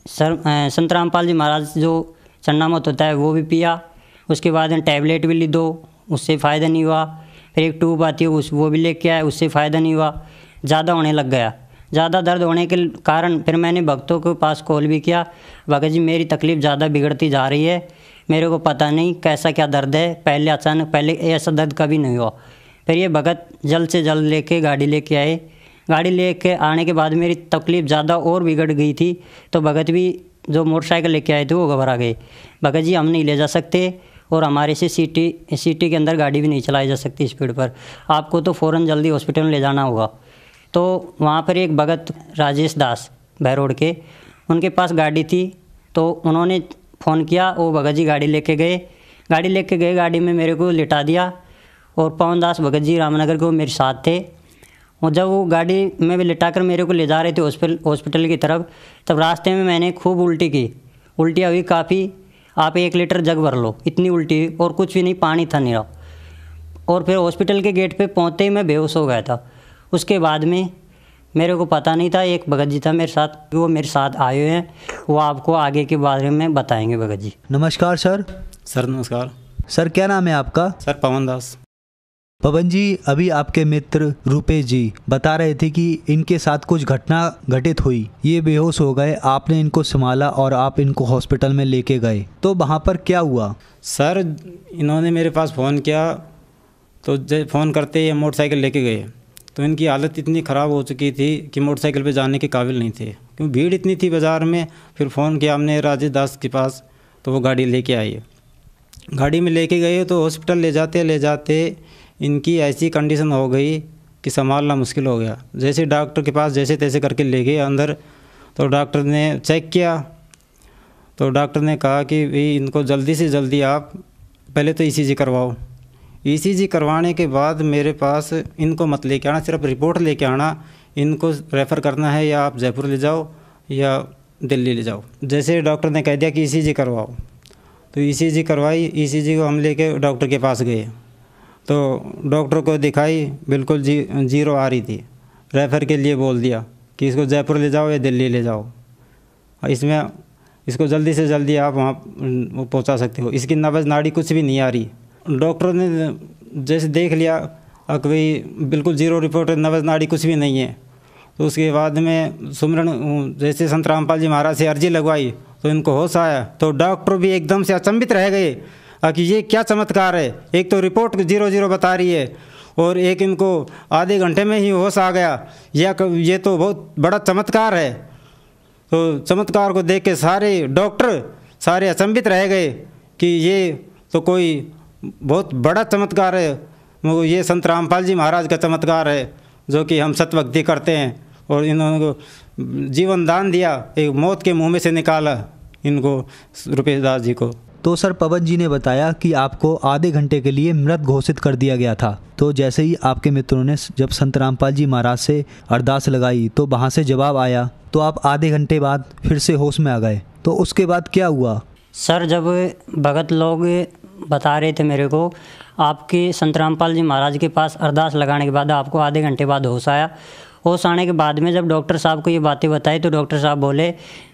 संत रामपाल जी महाराज जो चन्नामत होता है वो भी पिया। उसके बाद टैबलेट भी ली 2, उससे फ़ायदा नहीं हुआ। फिर एक ट्यूब आती है वो भी लेके आए, उससे फ़ायदा नहीं हुआ, ज़्यादा होने लग गया। ज़्यादा दर्द होने के कारण फिर मैंने भक्तों के पास कॉल भी किया, भगत जी मेरी तकलीफ़ ज़्यादा बिगड़ती जा रही है, मेरे को पता नहीं कैसा क्या दर्द है, पहले अचानक पहले ऐसा दर्द कभी नहीं हुआ। फिर ये भगत जल्द से जल्द लेके गाड़ी लेके आए। गाड़ी लेके आने के बाद मेरी तकलीफ़ ज़्यादा और बिगड़ गई थी। तो भगत भी जो मोटरसाइकिल लेके आए थे वो घबरा गए, भगत जी हम नहीं ले जा सकते और हमारे से सिटी के अंदर गाड़ी भी नहीं चलाई जा सकती स्पीड पर, आपको तो फ़ौरन जल्दी हॉस्पिटल में ले जाना होगा। तो वहाँ पर एक भगत राजेश दास बहरोड के, उनके पास गाड़ी थी, तो उन्होंने फ़ोन किया, वो भगत जी गाड़ी लेके गए। गाड़ी में मेरे को लिटा दिया और पवन दास भगत जी रामनगर के वो मेरे साथ थे। और जब वो गाड़ी में भी लिटा कर मेरे को ले जा रहे थे हॉस्पिटल की तरफ, तब रास्ते में मैंने खूब उल्टी की, उल्टियाँ हुई काफ़ी, आप 1 लीटर जग भर लो, इतनी उल्टी हुई और कुछ भी नहीं, पानी था नहीं रहा। और फिर हॉस्पिटल के गेट पे पहुँचते ही मैं बेहोश हो गया था। उसके बाद में मेरे को पता नहीं था। एक भगत जी था मेरे साथ, वो मेरे साथ आए हुए हैं, वो आपको आगे के बारे में बताएंगे भगत जी। नमस्कार सर। सर नमस्कार। सर क्या नाम है आपका? सर पवन दास। पवन जी, अभी आपके मित्र रूपेश जी बता रहे थे कि इनके साथ कुछ घटना घटित हुई, ये बेहोश हो गए, आपने इनको संभाला और आप इनको हॉस्पिटल में लेके गए, तो वहाँ पर क्या हुआ? सर इन्होंने मेरे पास फ़ोन किया, तो फ़ोन करते ही मोटरसाइकिल लेके गए। तो इनकी हालत इतनी ख़राब हो चुकी थी कि मोटरसाइकिल पे जाने के काबिल नहीं थे, क्योंकि भीड़ इतनी थी बाज़ार में। फिर फ़ोन किया हमने राजेश दास के पास, तो वो गाड़ी लेके आई। गाड़ी में लेके गए तो हॉस्पिटल ले जाते इनकी ऐसी कंडीशन हो गई कि संभालना मुश्किल हो गया। जैसे डॉक्टर के पास जैसे तैसे करके ले गए अंदर, तो डॉक्टर ने चेक किया, तो डॉक्टर ने कहा कि भाई इनको जल्दी से जल्दी आप पहले तो ईसीजी करवाओ। ईसीजी करवाने के बाद मेरे पास इनको मत लेके आना, सिर्फ रिपोर्ट लेके आना, इनको रेफ़र करना है या आप जयपुर ले जाओ या दिल्ली ले जाओ। जैसे डॉक्टर ने कह दिया कि ईसीजी करवाओ, तो ईसीजी करवाई। ईसीजी को हम लेके डॉक्टर के पास गए, तो डॉक्टर को दिखाई, बिल्कुल जीरो आ रही थी। रेफ़र के लिए बोल दिया कि इसको जयपुर ले जाओ या दिल्ली ले जाओ, इसमें इसको जल्दी से जल्दी आप वहाँ पहुँचा सकते हो। इसकी नब्ज़ नाड़ी कुछ भी नहीं आ रही। डॉक्टर ने जैसे देख लिया कि भाई बिल्कुल जीरो रिपोर्ट, नब्ज़ नाड़ी कुछ भी नहीं है, तो उसके बाद में सुमरन जैसे संत रामपाल जी महाराज से अर्जी लगवाई, तो इनको होश आया। तो डॉक्टर भी एकदम से अचंभित रह गए कि ये क्या चमत्कार है, एक तो रिपोर्ट 0-0 बता रही है और एक इनको आधे घंटे में ही होश आ गया, ये तो बहुत बड़ा चमत्कार है। तो चमत्कार को देख के सारे डॉक्टर सारे अचंभित रह गए कि ये तो कोई बहुत बड़ा चमत्कार है, ये संत रामपाल जी महाराज का चमत्कार है, जो कि हम सतभक्ति करते हैं। और इन्होंने को जीवन दान दिया, एक मौत के मुँह में से निकाला इनको, रूपेश दास जी को। तो सर पवन जी ने बताया कि आपको आधे घंटे के लिए मृत घोषित कर दिया गया था। तो जैसे ही आपके मित्रों ने जब संत रामपाल जी महाराज से अरदास लगाई, तो वहाँ से जवाब आया, तो आप आधे घंटे बाद फिर से होश में आ गए। तो उसके बाद क्या हुआ? सर जब भगत लोग बता रहे थे मेरे को, आपके संत रामपाल जी महाराज के पास अरदास लगाने के बाद आपको आधे घंटे बाद होश आया। होश आने के बाद में जब डॉक्टर साहब को ये बातें बताई, तो डॉक्टर साहब बोले,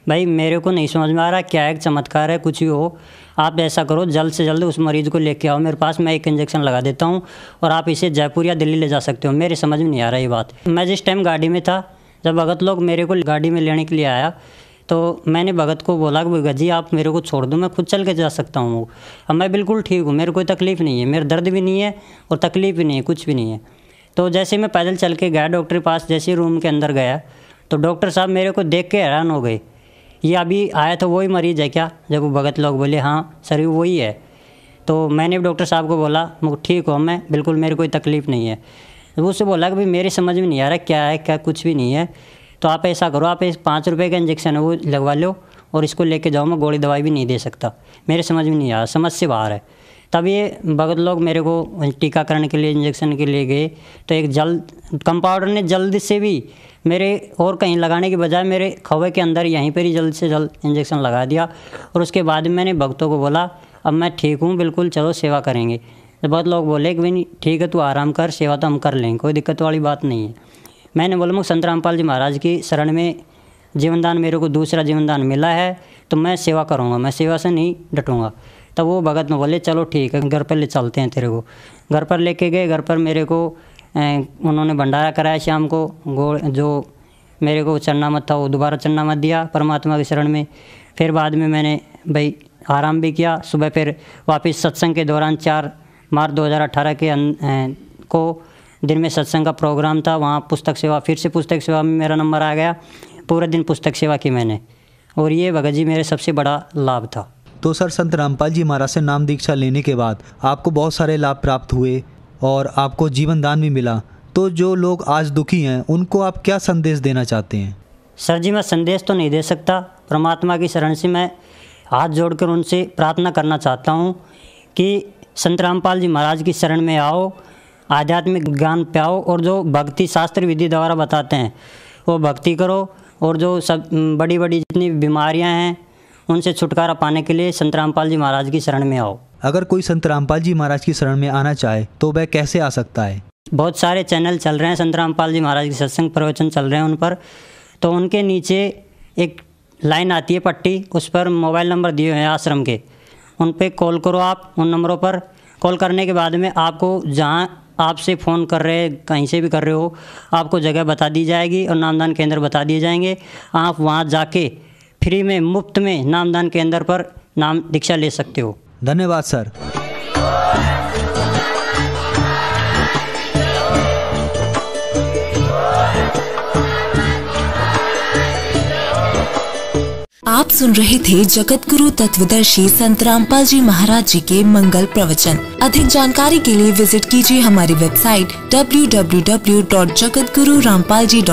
भाई मेरे को नहीं समझ में आ रहा क्या है, चमत्कार है, कुछ भी हो, आप ऐसा करो जल्द से जल्द उस मरीज़ को लेके आओ मेरे पास, मैं एक इंजेक्शन लगा देता हूँ और आप इसे जयपुर या दिल्ली ले जा सकते हो। मेरे समझ में नहीं आ रहा ये बात। मैं जिस टाइम गाड़ी में था, जब भगत लोग मेरे को गाड़ी में लेने के लिए आया, तो मैंने भगत को बोला कि भगत जी आप मेरे को छोड़ दो, मैं खुद चल के जा सकता हूँ, अब मैं बिल्कुल ठीक हूँ, मेरे कोई तकलीफ़ नहीं है, मेरा दर्द भी नहीं है और तकलीफ़ भी नहीं है, कुछ भी नहीं है। तो जैसे मैं पैदल चल के गया डॉक्टर के पास, जैसे रूम के अंदर गया, तो डॉक्टर साहब मेरे को देख के हैरान हो गए, ये अभी आया था वही मरीज़ है क्या? जब वो भगत लोग बोले हाँ सर वही है। तो मैंने डॉक्टर साहब को बोला ठीक हो, मैं बिल्कुल, मेरी कोई तकलीफ़ नहीं है। वो उससे बोला कि भाई मेरे समझ में नहीं आ रहा क्या है क्या, कुछ भी नहीं है, तो आप ऐसा करो, आप इस 5 रुपये का इंजेक्शन है वो लगवा लो और इसको लेके जाओ, मैं गोली दवाई भी नहीं दे सकता, मेरे समझ में नहीं आ रहा, समझ से बाहर है। तब ये भगत लोग मेरे को टीकाकरण के लिए इंजेक्शन के लिए गए, तो एक कंपाउंडर ने जल्द से भी मेरे और कहीं लगाने के बजाय मेरे खवे के अंदर यहीं पर ही जल्द से जल्द इंजेक्शन लगा दिया। और उसके बाद मैंने भक्तों को बोला अब मैं ठीक हूँ, बिल्कुल चलो सेवा करेंगे। तो बहुत लोग बोले कि भाई ठीक है तू आराम कर, सेवा तो हम कर लेंगे, कोई दिक्कत वाली बात नहीं है। मैंने बोला मैं संत रामपाल जी महाराज की शरण में जीवनदान, मेरे को दूसरा जीवनदान मिला है तो मैं सेवा करूँगा, मैं सेवा से नहीं डटूँगा। तब वो भगत में बोले चलो ठीक है घर पर ले चलते हैं तेरे को। घर पर लेके गए, घर पर मेरे को उन्होंने भंडारा कराया शाम को, जो मेरे को चढ़ना मत था वो दोबारा चढ़ना मत दिया परमात्मा की शरण में। फिर बाद में मैंने भाई आराम भी किया। सुबह फिर वापस सत्संग के दौरान 4 मार्च 2018 के को दिन में सत्संग का प्रोग्राम था, वहाँ पुस्तक सेवा, फिर से पुस्तक सेवा में मेरा नंबर आ गया, पूरे दिन पुस्तक सेवा की मैंने, और ये भगत जी मेरे सबसे बड़ा लाभ था। तो सर संत रामपाल जी महाराज से नाम दीक्षा लेने के बाद आपको बहुत सारे लाभ प्राप्त हुए और आपको जीवन दान भी मिला, तो जो लोग आज दुखी हैं उनको आप क्या संदेश देना चाहते हैं? सर जी मैं संदेश तो नहीं दे सकता, परमात्मा की शरण से मैं हाथ जोड़कर उनसे प्रार्थना करना चाहता हूँ कि संत रामपाल जी महाराज की शरण में आओ, आध्यात्मिक ज्ञान पाओ और जो भक्ति शास्त्र विधि द्वारा बताते हैं वो भक्ति करो, और जो सब बड़ी बड़ी जितनी बीमारियां हैं उनसे छुटकारा पाने के लिए संत रामपाल जी महाराज की शरण में आओ। अगर कोई संत रामपाल जी महाराज की शरण में आना चाहे तो वह कैसे आ सकता है? बहुत सारे चैनल चल रहे हैं, संत रामपाल जी महाराज के सत्संग प्रवचन चल रहे हैं उन पर। तो उनके नीचे एक लाइन आती है पट्टी, उस पर मोबाइल नंबर दिए हुए हैं आश्रम के, उन पे कॉल करो आप। उन नंबरों पर कॉल करने के बाद में आपको जहाँ आपसे फ़ोन कर रहे कहीं से भी कर रहे हो, आपको जगह बता दी जाएगी और नामदान केंद्र बता दिए जाएंगे। आप वहाँ जाके फ्री में, मुफ्त में नामदान केंद्र पर नाम दीक्षा ले सकते हो। धन्यवाद सर। आप सुन रहे थे जगत गुरु तत्वदर्शी संत रामपाल जी महाराज जी के मंगल प्रवचन। अधिक जानकारी के लिए विजिट कीजिए हमारी वेबसाइट www.jagatgururampalji.com।